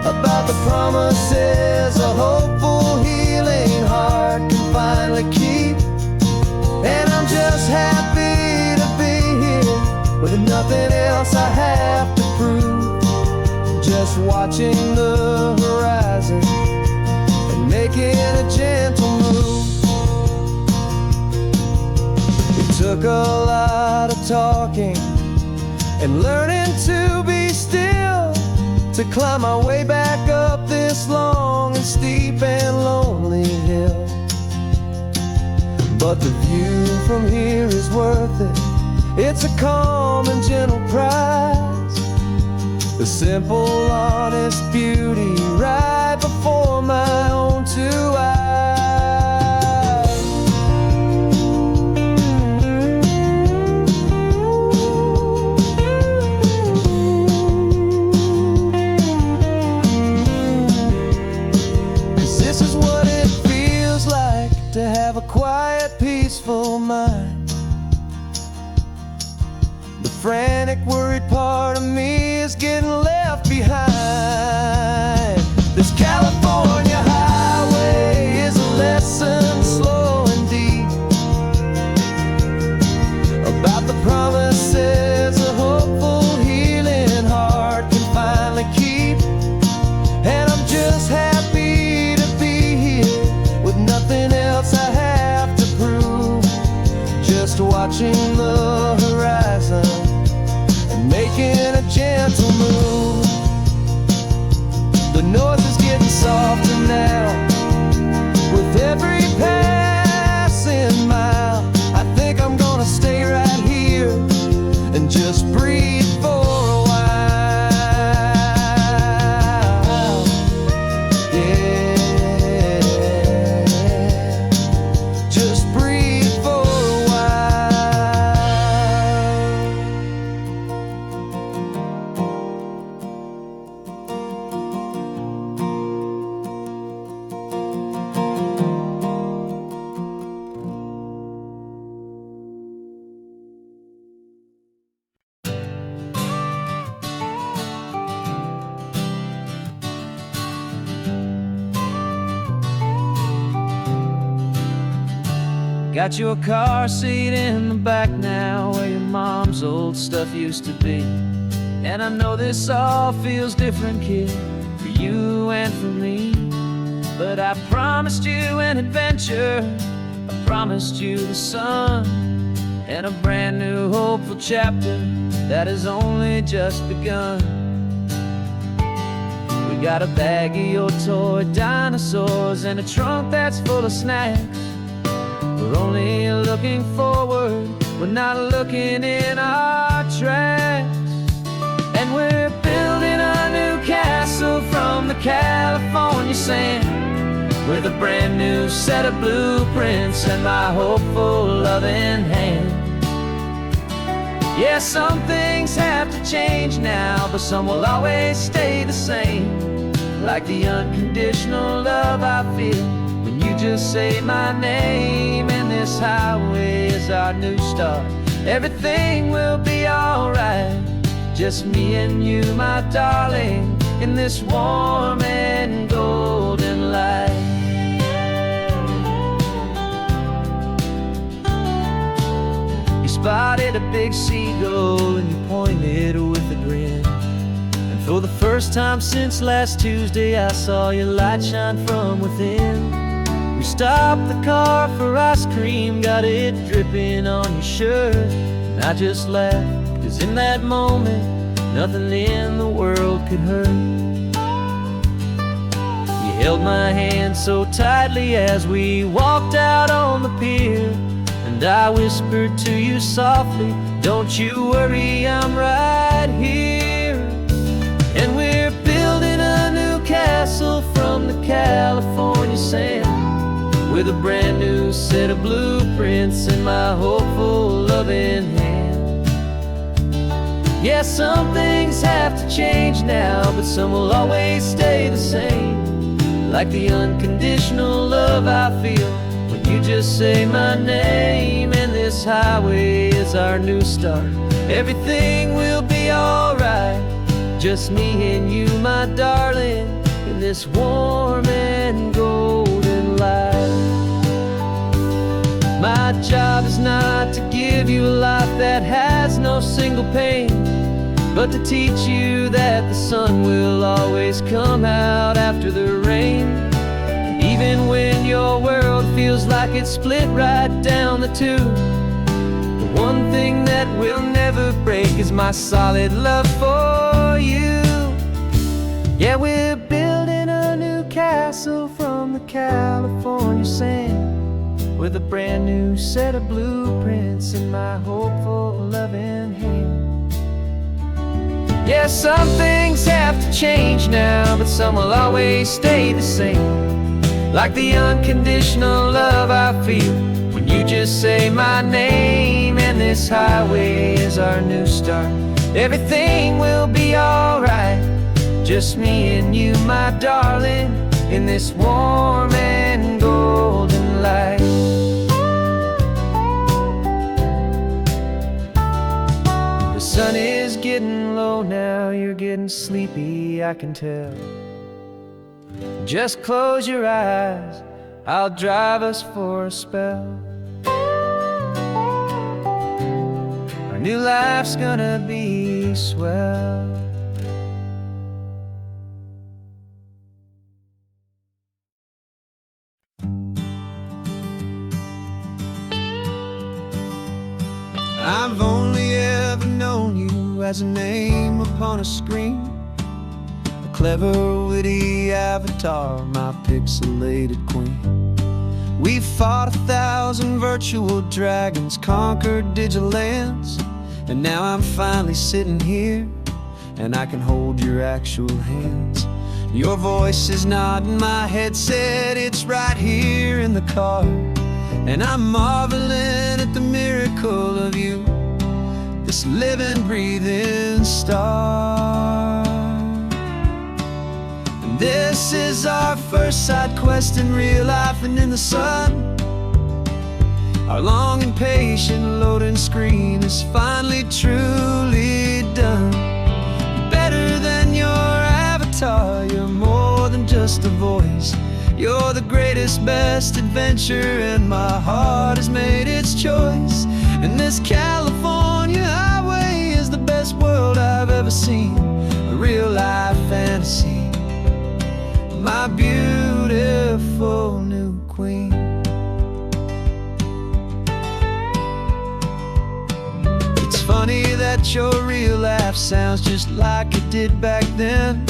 about the promises a hopeful, healing heart can finally keep. And I'm just happy to be here with nothing else I have to prove, just watching the horizon and making a gentle move. It took a lot of talking and learning to be still to climb my way back up this long and steep and lonely hill. But the view from here is worth it. It's a calm and gentle prize, the simple, honest beauty right before my own two eyes. This is what it feels like to have a quiet, peaceful mind. The frantic, worried part of me is getting left behind. This California highway is a lesson slow and deep about the promises a hopeful, healing heart can finally keep. And I'm just happy to be here with nothing else I have to prove, just watching the horizon and making a gentle move. The noise is getting softer now with every passing mile. I think I'm gonna stay right here and just breathe for a while. Yeah, just breathe for a while. Got your car seat in the back now, where your mom's old stuff used to be. And I know this all feels different, kid, for you and for me. But I promised you an adventure, I promised you the sun, and a brand new hopeful chapter that has only just begun. We got a bag of your toy dinosaurs and a trunk that's full of snacks. We're only looking forward, we're not looking in our tracks. And we're building a new castle from the California sand, with a brand new set of blueprints and my hopeful loving hand. Yeah, some things have to change now, but some will always stay the same. Like the unconditional love I feel when you just say my name. And this highway is our new start. Everything will be alright, just me and you, my darling, in this warm and golden light. You spotted a big seagull and you pointed with a grin. And for the first time since last Tuesday, I saw your light shine from within. We stopped the car for ice cream, got it dripping on your shirt. And I just laughed, 'cause in that moment, nothing in the world could hurt. You held my hand so tightly as we walked out on the pier, and I whispered to you softly, don't you worry, I'm right here. And we're building a new castle from the California sand, with a brand new set of blueprints in my hopeful loving hand. Yeah, some things have to change now, but some will always stay the same. Like the unconditional love I feel when you just say my name. And this highway is our new start. Everything will be alright, just me and you, my darling, in this warm and golden light. My job is not to give you a life that has no single pain, but to teach you that the sun will always come out after the rain. And even when your world feels like it's split right down the two, the one thing that will never break is my solid love for you. Yeah, we're building a new castle from the California sand, with a brand new set of blueprints in my hopeful loving hand. Yeah, some things have to change now, but some will always stay the same. Like the unconditional love I feel when you just say my name. And this highway is our new start. Everything will be alright, just me and you, my darling, in this warm and golden light. The sun is getting low now, you're getting sleepy, I can tell. Just close your eyes, I'll drive us for a spell. Our new life's gonna be swell. I've only ever known you as a name upon a screen, a clever, witty avatar, my pixelated queen. We fought 1,000 virtual dragons, conquered digital lands, and now I'm finally sitting here, and I can hold your actual hands. Your voice is not in my headset, it's right here in the car, and I'm marveling at the miracle of you, this living, breathing star. And this is our first side quest in real life and in the sun. Our long and patient loading screen is finally truly done. Better than your avatar, you're more than than just a voice. You're the greatest, best adventure, and my heart has made its choice. And this California highway is the best world I've ever seen, a real life fantasy, my beautiful new queen. It's funny that your real laugh sounds just like it did back then,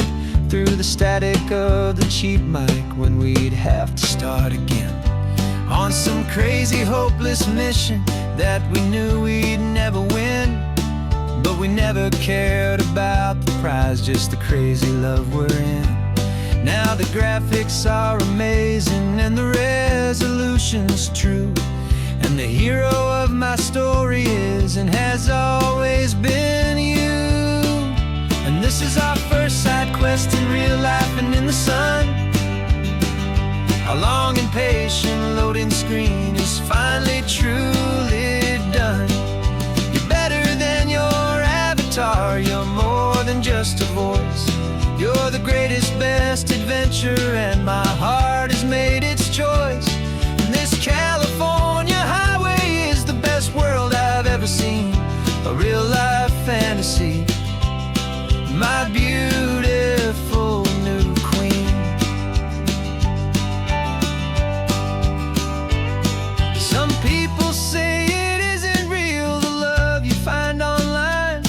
through the static of the cheap mic when we'd have to start again, on some crazy hopeless mission that we knew we'd never win. But we never cared about the prize, just the crazy love we're in. Now the graphics are amazing and the resolution's true, and the hero of my story is and has always been you. And this is our first side quest in real life and in the sun. Our long and patient loading screen is finally truly done. You're better than your avatar, you're more than just a voice. You're the greatest, best adventure, and my heart has made its choice. And this California highway is the best world I've ever seen, a real life fantasy, my beautiful new queen. Some people say it isn't real, the love you find online,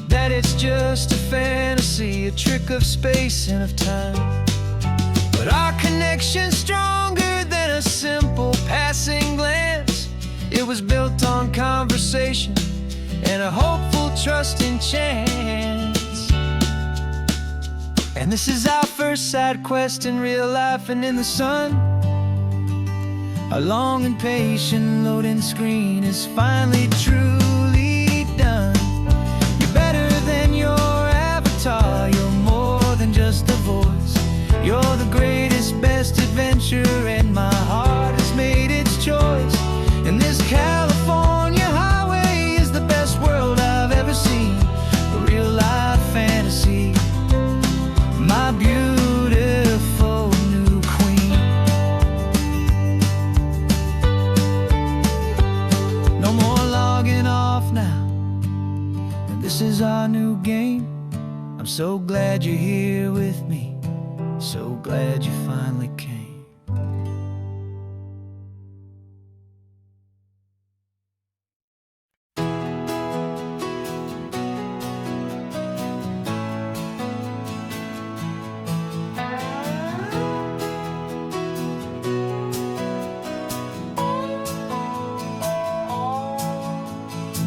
that it's just a fantasy, a trick of space and of time. But our connection's stronger than a simple passing glance. It was built on conversation and a hopeful, trusting chance. And this is our first side quest in real life and in the sun. Our long and patient loading screen is finally truly done. You're better than your avatar, you're more than just a voice. You're the greatest, best adventure, and my heart has made its choice. And this California highway is the best world I've ever seen, a real life fantasy, my beautiful new queen. No more logging off now, and this is our new game. I'm so glad you're here with me, so glad you finally came.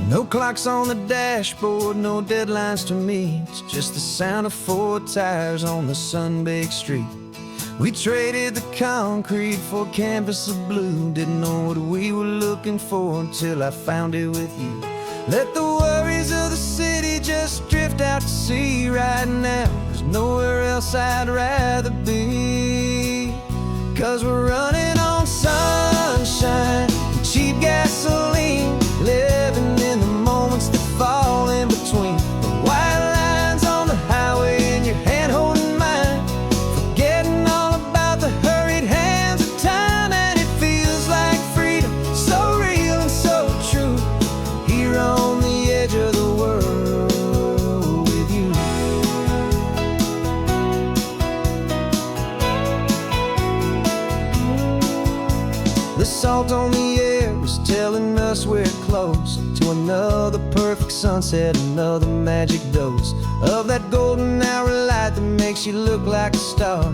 No clocks on the dashboard, no deadlines to meet, just the sound of 4 tires on the sun-baked street. We traded the concrete for a canvas of blue, didn't know what we were looking for until I found it with you. Let the worries of the city just drift out to sea right now. There's nowhere else I'd rather be, 'cause we're running on sunshine and cheap gasoline, living in the moments that fall in between the white lines on the highway and your hand holding mine, forgetting all about the hurried hands of time. And it feels like freedom, so real and so true, here on the edge of the world with you. The salt on the air is telling us we're close to another perfect sunset, another magic dose of that golden hour light that makes you look like a star,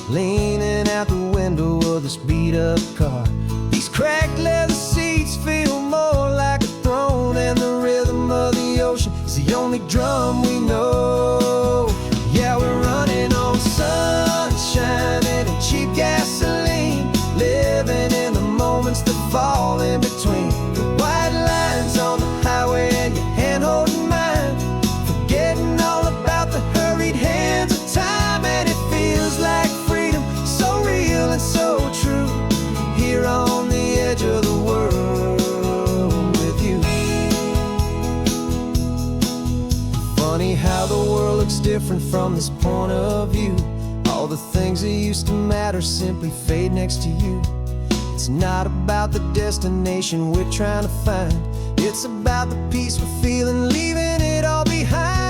leaning out the window of this beat-up car. These cracked leather seats feel more like a throne, and the rhythm of the ocean is the only drum we know. Yeah, we're running on sunshine and cheap gasoline, living in the moments that fall in between the white lines on the highway and your hand holding mine, forgetting all about the hurried hands of time. And it feels like freedom, so real and so true, here on the edge of the world with you. Funny how the world looks different from this point of view. All the things that used to matter simply fade next to you. It's not about the destination we're trying to find. It's about the peace we're feeling, leaving it all behind.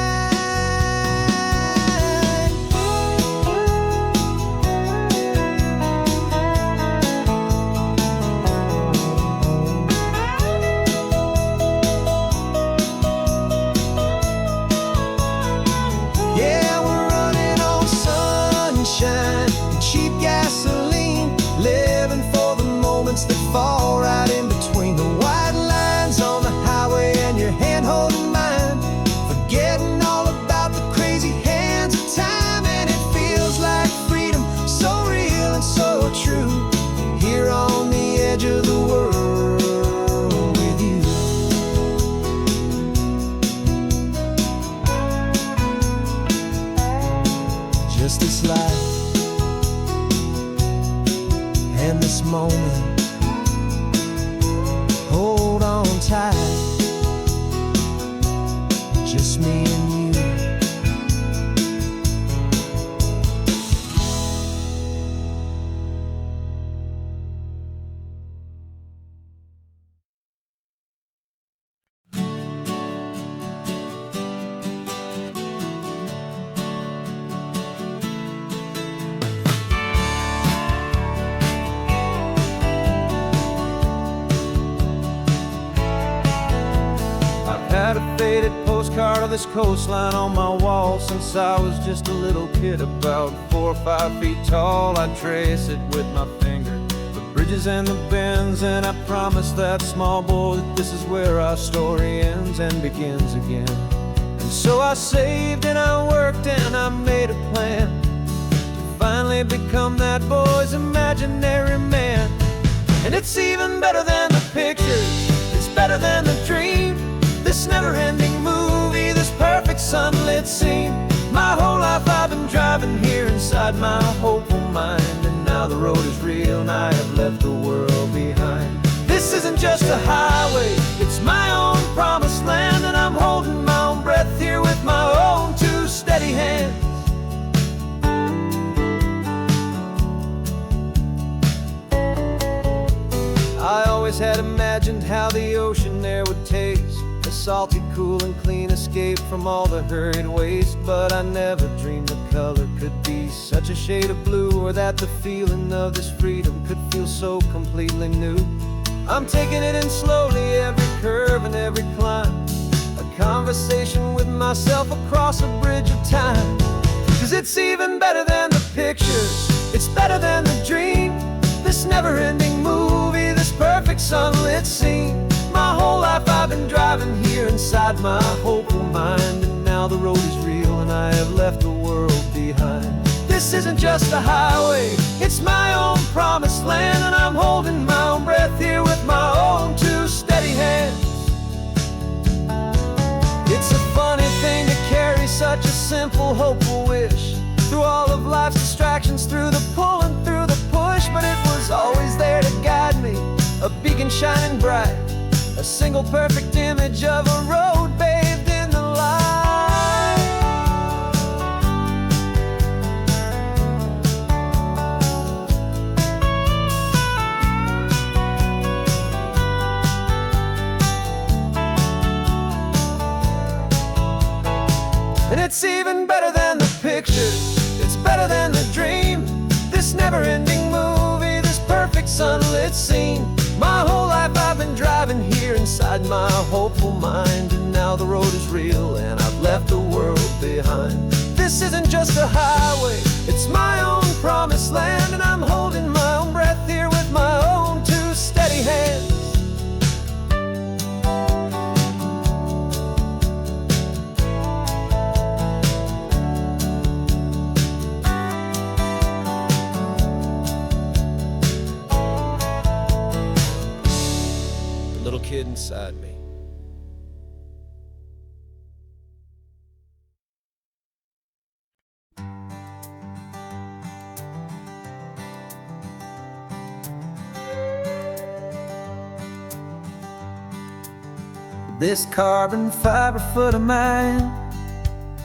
Yeah, we're running on sunshine and cheap gasoline, living for the moments that fall right in between the white lines on the highway and your hand holding mine, forgetting all about the crazy hands of time. And it feels like freedom, so real and so true, here on the edge of the world with you. Just this life and this moment, hold on tight, just me and you. Had a faded postcard of this coastline on my wall since I was just a little kid, about 4 or 5 feet tall. I trace it with my finger, the bridges and the bends, and I promise that small boy that this is where our story ends and begins again. And so I saved and I worked and I made a plan to finally become that boy's imaginary man. And it's even better than the pictures, it's better than the dream, this never-ending movie, this perfect sunlit scene. My whole life I've been driving here inside my hopeful mind, and now the road is real and I have left the world behind. This isn't just a highway, it's my own promised land, and I'm holding my own breath here with my own 2 steady hands. I always had imagined how the ocean air would taste, a salty, cool and clean escape from all the hurried waste. But I never dreamed the color could be such a shade of blue, or that the feeling of this freedom could feel so completely new. I'm taking it in slowly, every curve and every climb, a conversation with myself across a bridge of time. 'Cause it's even better than the pictures, it's better than the dream, this never-ending movie, this perfect sunlit scene. My whole life I've been driving here inside my hopeful mind, and now the road is real and I have left the world behind. This isn't just a highway, it's my own promised land, and I'm holding my own breath here with my own 2 steady hands. It's a funny thing to carry such a simple, hopeful wish through all of life's distractions, through the pull and through the push, but it was always there to guide me, a beacon shining bright, a single perfect image of a road bathed in the light. And it's even better than the pictures, it's better than the dream, this never-ending movie, this perfect sunlit scene. My whole life I've been driving here inside my hopeful mind, and now the road is real and I've left the world behind. This isn't just a highway, it's my own promised land, and I'm holding my own breath here with my own 2 steady hands. Little kid inside me. This carbon fiber foot of mine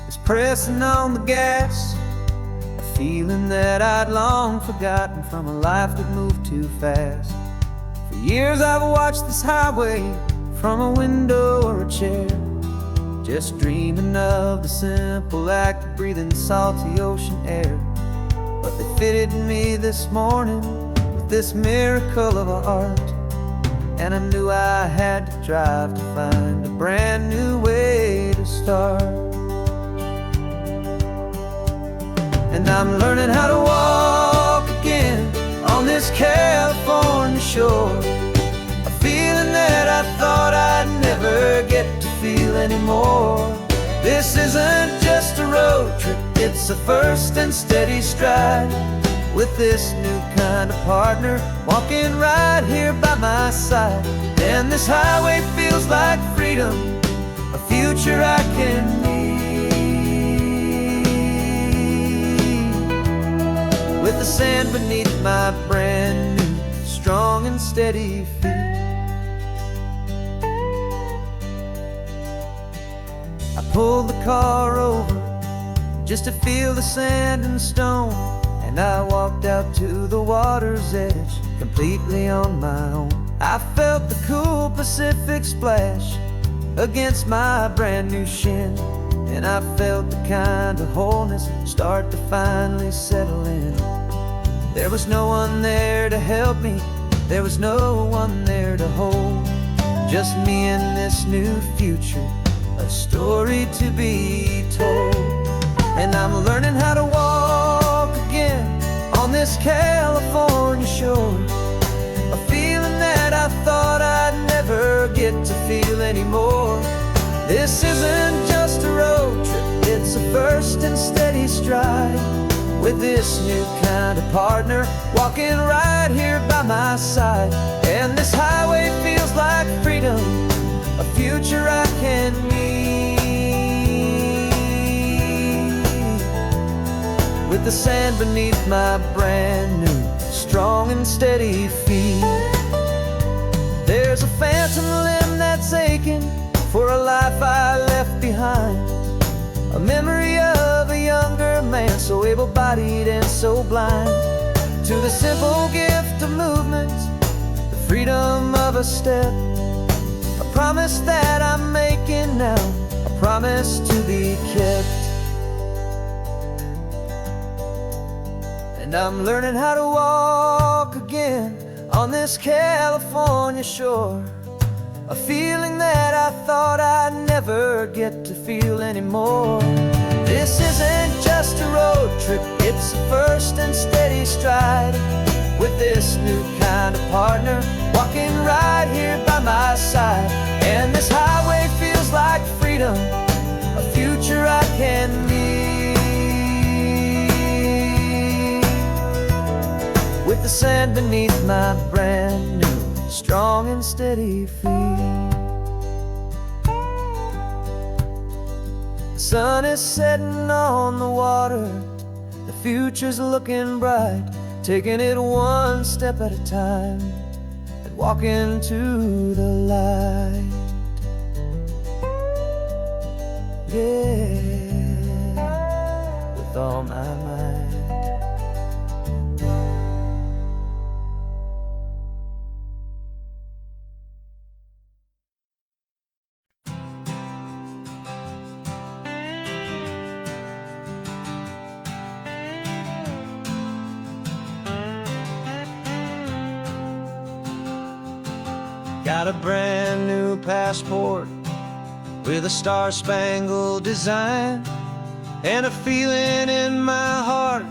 is pressing on the gas. I feeling that I'd long forgotten from a life that moved too fast. For years I've watched this highway from a window or a chair, just dreaming of the simple act of breathing salty ocean air. But they fitted me this morning with this miracle of art, and I knew I had to drive to find a brand new way to start. And I'm learning how to walk again on this California shore, a feeling that I thought I'd never get to feel anymore. This isn't just a road trip, it's a first and steady stride, with this new kind of partner walking right here by my side. And this highway feels like freedom, a future I can need, with the sand beneath my brand new strong and steady feet. I pulled the car over just to feel the sand and stone, and I walked out to the water's edge completely on my own. I felt the cool Pacific splash against my brand new shin, and I felt the kind of wholeness start to finally settle in. There was no one there to help me, there was no one there to hold, just me and this new future, a story to be told. And I'm learning how to walk again on this California shore, a feeling that I thought I'd never get to feel anymore. This isn't just a road trip, it's a first and steady stride, with this new kind of partner walking right here by my side. And this highway feels like freedom, a future I can need, with the sand beneath my brand new strong and steady feet. There's a phantom limb that's aching for a life I left behind, a memory of a younger man so able-bodied and so blind, to the simple gift of movement, the freedom of a step, a promise that I'm making now, a promise to be kept. And I'm learning how to walk again on this California shore, a feeling that I thought I'd never get to feel anymore. This isn't just a road trip, it's a first and steady stride, with this new kind of partner walking right here by my side. And this highway feels like freedom, a future I can need, with the sand beneath my brand new strong and steady feet. The sun is setting on the water, the future's looking bright, taking it one step at a time and walking to the light. Yeah, with all my might. Got a brand new passport with a star-spangled design, and a feeling in my heart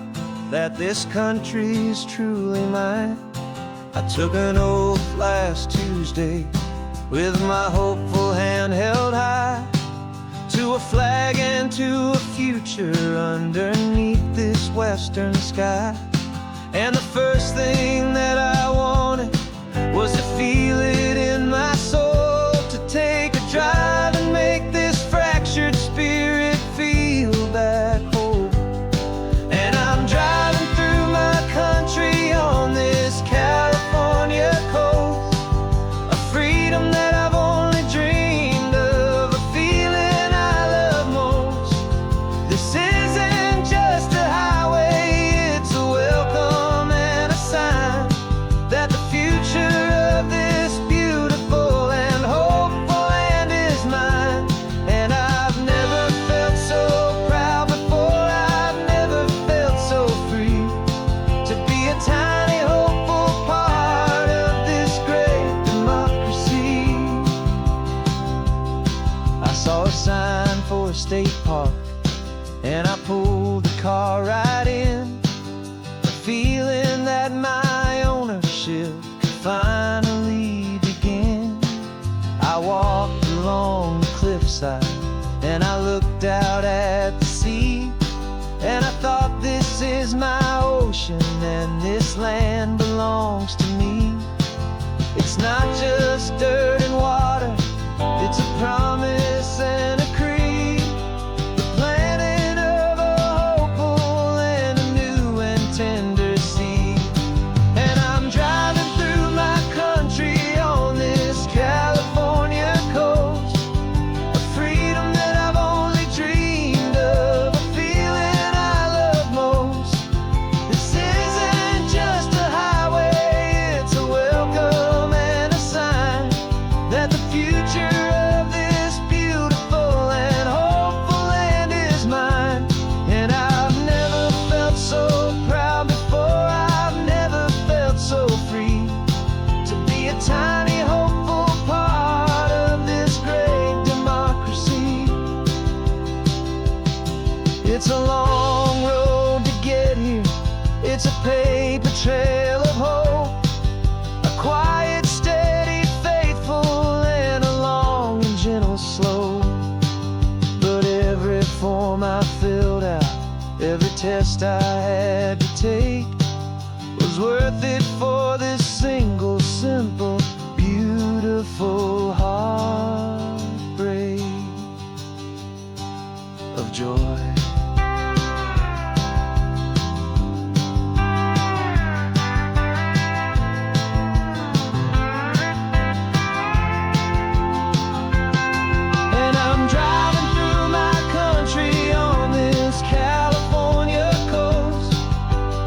that this country's truly mine. I took an oath last Tuesday with my hopeful hand held high, to a flag and to a future underneath this western sky. And the first thing that I wanted was to feel it in my soul, to take a drive and make this fractured spirit feel back home. And I'm driving through my country on this California coast, a freedom that I've only dreamed of, a feeling I love most. This isn't just a highway, and I pulled the car right in, the feeling that my ownership could finally begin. I walked along the cliffside and I looked out at the sea, and I thought, this is my ocean and this land belongs to me. It's not just dirt and water, it's a promise and a creed, the planting of a hopeful and a new and tender seed. And I'm driving through my country on this California coast, a freedom that I've only dreamed of, a feeling I love most. This isn't just a highway, it's a welcome and a sign that the future of this beautiful and hopeful land is mine. And I've never felt so proud before, I've never felt so free to be a tiny hopeful part of this great democracy. It's a long road to get here, it's a paper trail of hope, a quiet, steady, faithful, and a long and gentle slope. But every form I filled out, every test I had to take, was worth it for this single, simple, beautiful heartbreak of joy. And I'm driving through my country on this California coast,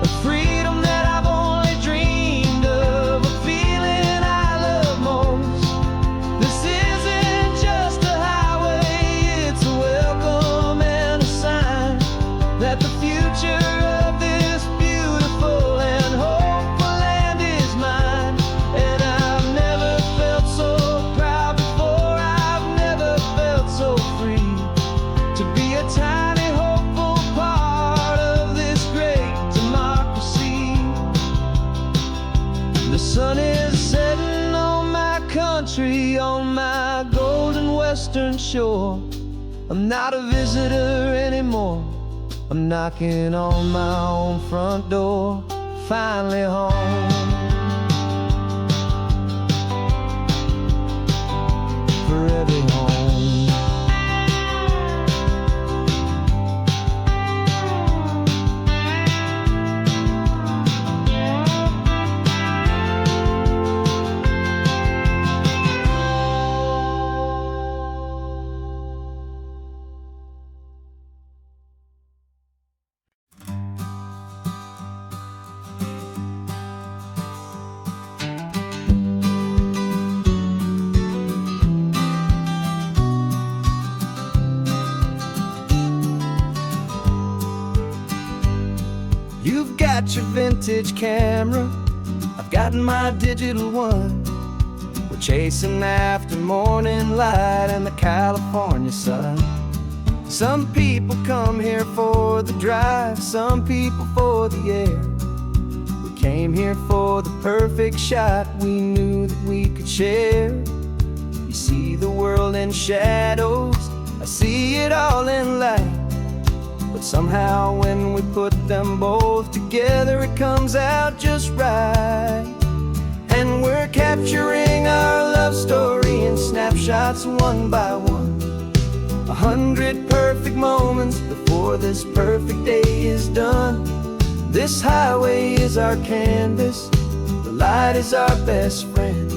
a freedom that I've only dreamed of, a feeling I love most. This isn't just a highway, it's a welcome and a sign that the future of this beautiful and hopeful land is mine. And I've never felt so proud before, I've never felt so free to be a tiny hopeful part of this great democracy. The sun is setting on my country, on my golden western shore. I'm not a visitor anymore, I'm knocking on my own front door, finally home. For every home. You've got your vintage camera, I've got my digital one. We're chasing after morning light and the California sun. Some people come here for the drive, some people for the air. We came here for the perfect shot we knew that we could share. You see the world in shadows, I see it all in light. But somehow when we put them both together, it comes out just right. And we're capturing our love story in snapshots one by one. 100 perfect moments before this perfect day is done. This highway is our canvas, the light is our best friend,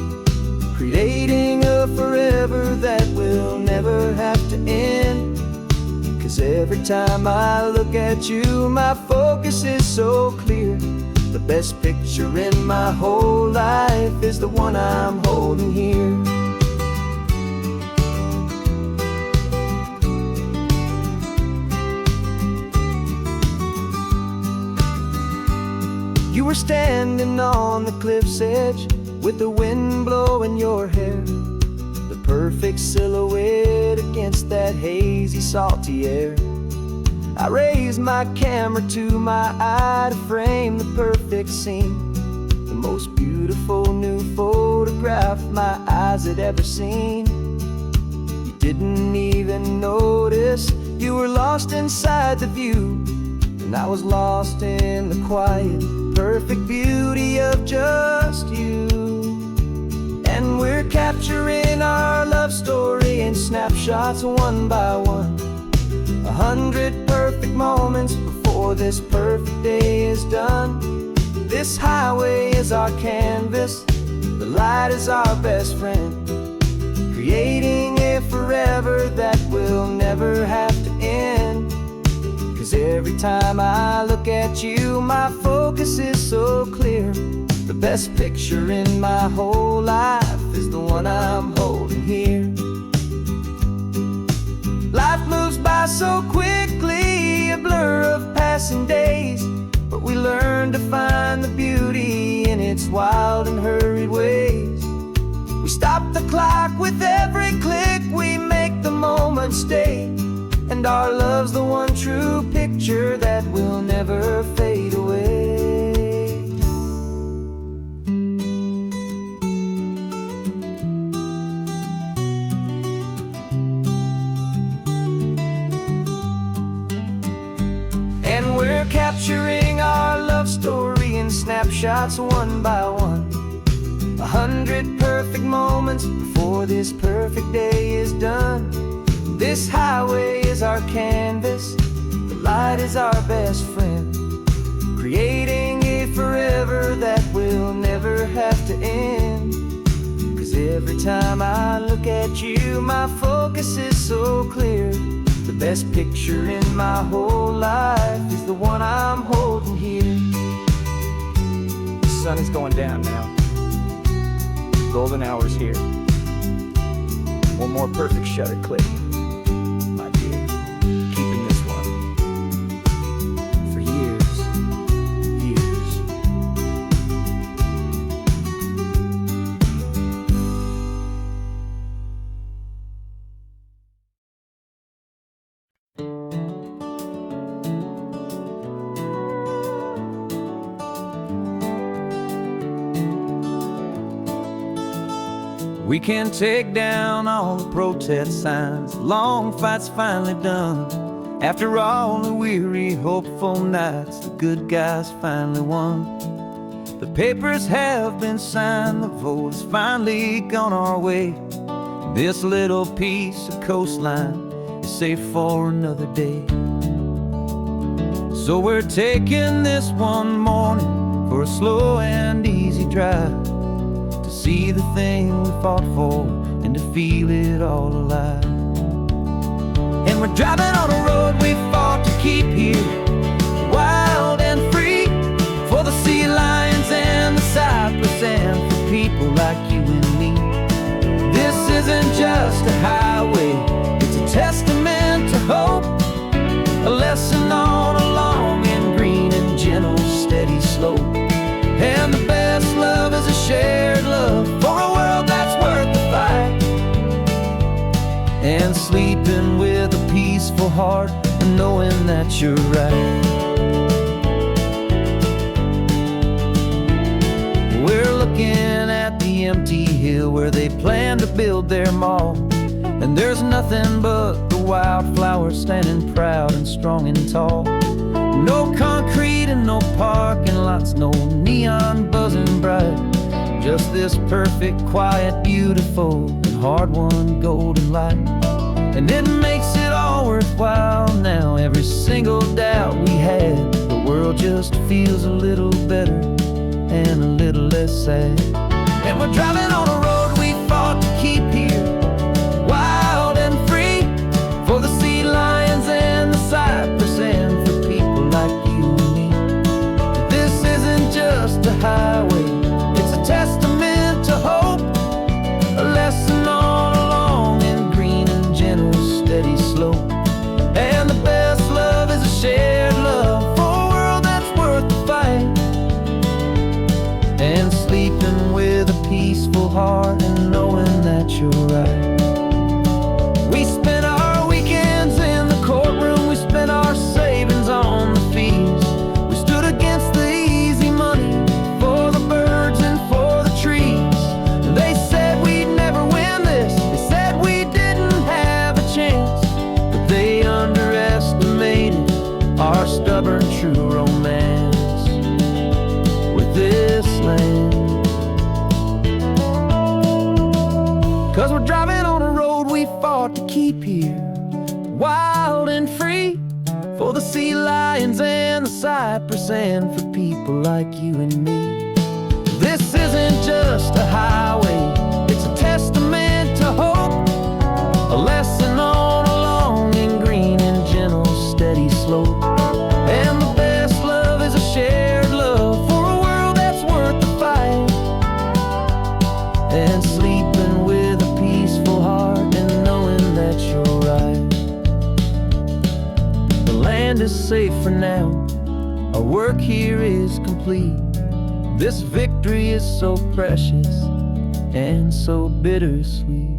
creating a forever that will never have to end. 'Cause every time I look at you, my focus is so clear. The best picture in my whole life is the one I'm holding here. You were standing on the cliff's edge with the wind blowing your hair, the perfect silhouette against that hazy, salty air. I raised my camera to my eye to frame the perfect scene, the most beautiful new photograph my eyes had ever seen. You didn't even notice you were lost inside the view, and I was lost in the quiet, perfect beauty of just you. And we're capturing our love story in snapshots one by one, 100 perfect moments before this perfect day is done. This highway is our canvas, the light is our best friend, creating a forever that will never have to end. 'Cause every time I look at you, my focus is so clear. The best picture in my whole life is the one I'm holding here. Life moves by so quickly, a blur of passing days, but we learn to find the beauty in its wild and hurried ways. We stop the clock with every click, we make the moment stay, and our love's the one true picture that will never fade away. And we're capturing our love story in snapshots one by one, 100 perfect moments before this perfect day is done. This highway is our canvas, the light is our best friend, creating a forever that will never have to end. 'Cause every time I look at you, my focus is so clear. The best picture in my whole life is the one I'm holding here. The sun is going down now. Golden hour's here. One more perfect shutter click, my dear. Keeping this one for years, years. We can take down all the protest signs, long fight's finally done. After all the weary, hopeful nights, the good guys finally won. The papers have been signed, the vote has finally gone our way. This little piece of coastline is safe for another day. So we're taking this one morning for a slow and easy drive, to see the thing we fought for and to feel it all alive. And we're driving on a road we fought to keep here, wild and free, for the sea lions and the cypress and for people like you and me. This isn't just a highway, it's a testament to hope, a lesson on a long and green and gentle steady slope. And the best love is a shared love for a world that's worth the fight, and sleeping with a peaceful heart and knowing that you're right. We're looking at the empty hill where they plan to build their mall, and there's nothing but the wildflowers standing proud and strong and tall. No concrete and no parking lots, no neon buzzing bright, just this perfect, quiet, beautiful, and hard-won golden light. And it makes it all worthwhile now, every single doubt we had. The world just feels a little better and a little less sad. And we're driving on a road we fought to keep here, wild and free, for the sea lions and the cypress and for people like you and me. This isn't just a highway, it's a testament to hope, a lesson on a long and green and gentle steady slope. And the best love is a shared love for a world that's worth the fight, and sleeping with a peaceful heart and knowing that you're right. We spent our weekends in the courtroom, we spent our sleep here, wild and free, for the sea lions and the cypress, and for people like you and me. This isn't just a highway, it's a testament to hope, a lesson on a long and green and gentle steady slope. And the best love is a shared love for a world that's worth the fight, and sleeping with a peaceful heart and knowing that you're right. The land is safe for now, our work here is complete. This victory is so precious and so bittersweet.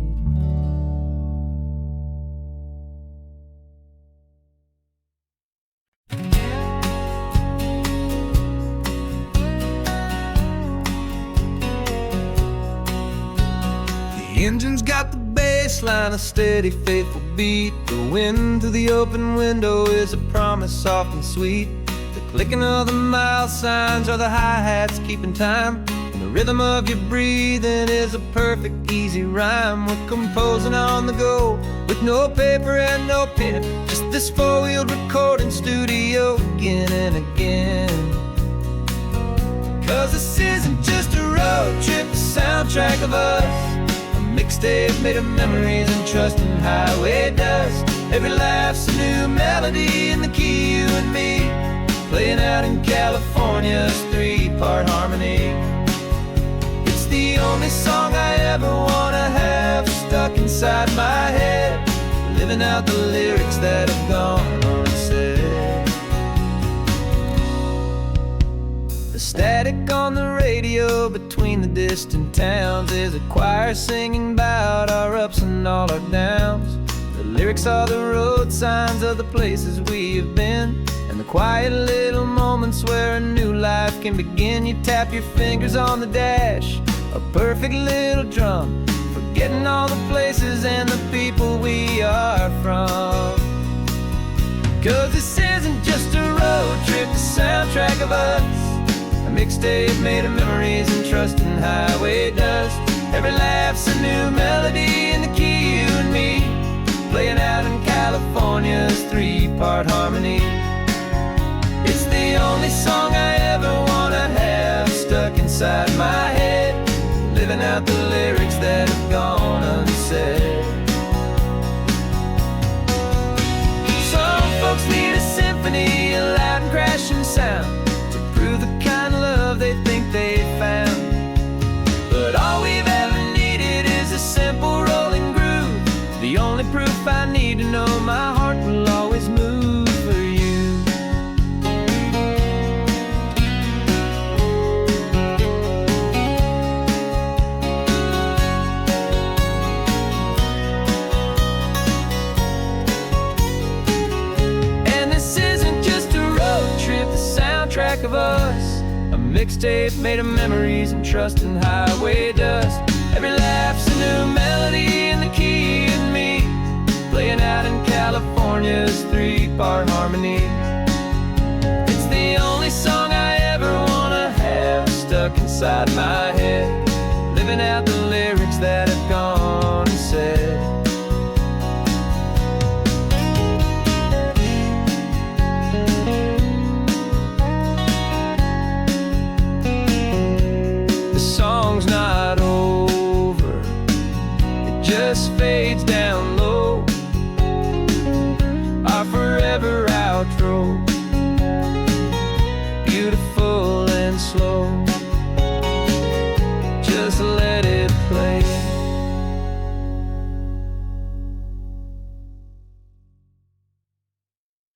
The engine's got the bass line, a steady, faithful beat. The wind through the open window is a promise soft and sweet. The clicking of the mile signs are the hi-hats keeping time, and the rhythm of your breathing is a perfect, easy rhyme. We're composing on the go with no paper and no pen, just this four-wheeled recording studio again and again. 'Cause this isn't just a road trip, the soundtrack of us, mixtape made of memories and trust in highway dust. Every laugh's a new melody in the key, you and me, playing out in California's three-part harmony. It's the only song I ever wanna have stuck inside my head, living out the lyrics that have gone unsaid. The static on the radio between the distant towns is a choir singing about our ups and all our downs. The lyrics are the road signs of the places we have been, and the quiet little moments where a new life can begin. You tap your fingers on the dash, a perfect little drum, forgetting all the places and the people we are from. 'Cause this isn't just a road trip, the soundtrack of us, a mixtape made of memories and trust in highway dust. Every laugh's a new melody in the key, you and me, playing out in California's three-part harmony. It's the only song I ever wanna have stuck inside my head, living out the lyrics that have gone unsaid. Some folks need a symphony, a loud and crashing sound, to prove the kind of love they think they found. But all we've ever needed is a simple rolling groove, the only proof I need to know my heart will always move for you. And this isn't just a road trip, the soundtrack of us, a mixtape made of memories and trust in highway dust. Every laugh's a new melody in the key, and me, playing out in California's three-part harmony. It's the only song I ever wanna have stuck inside my head,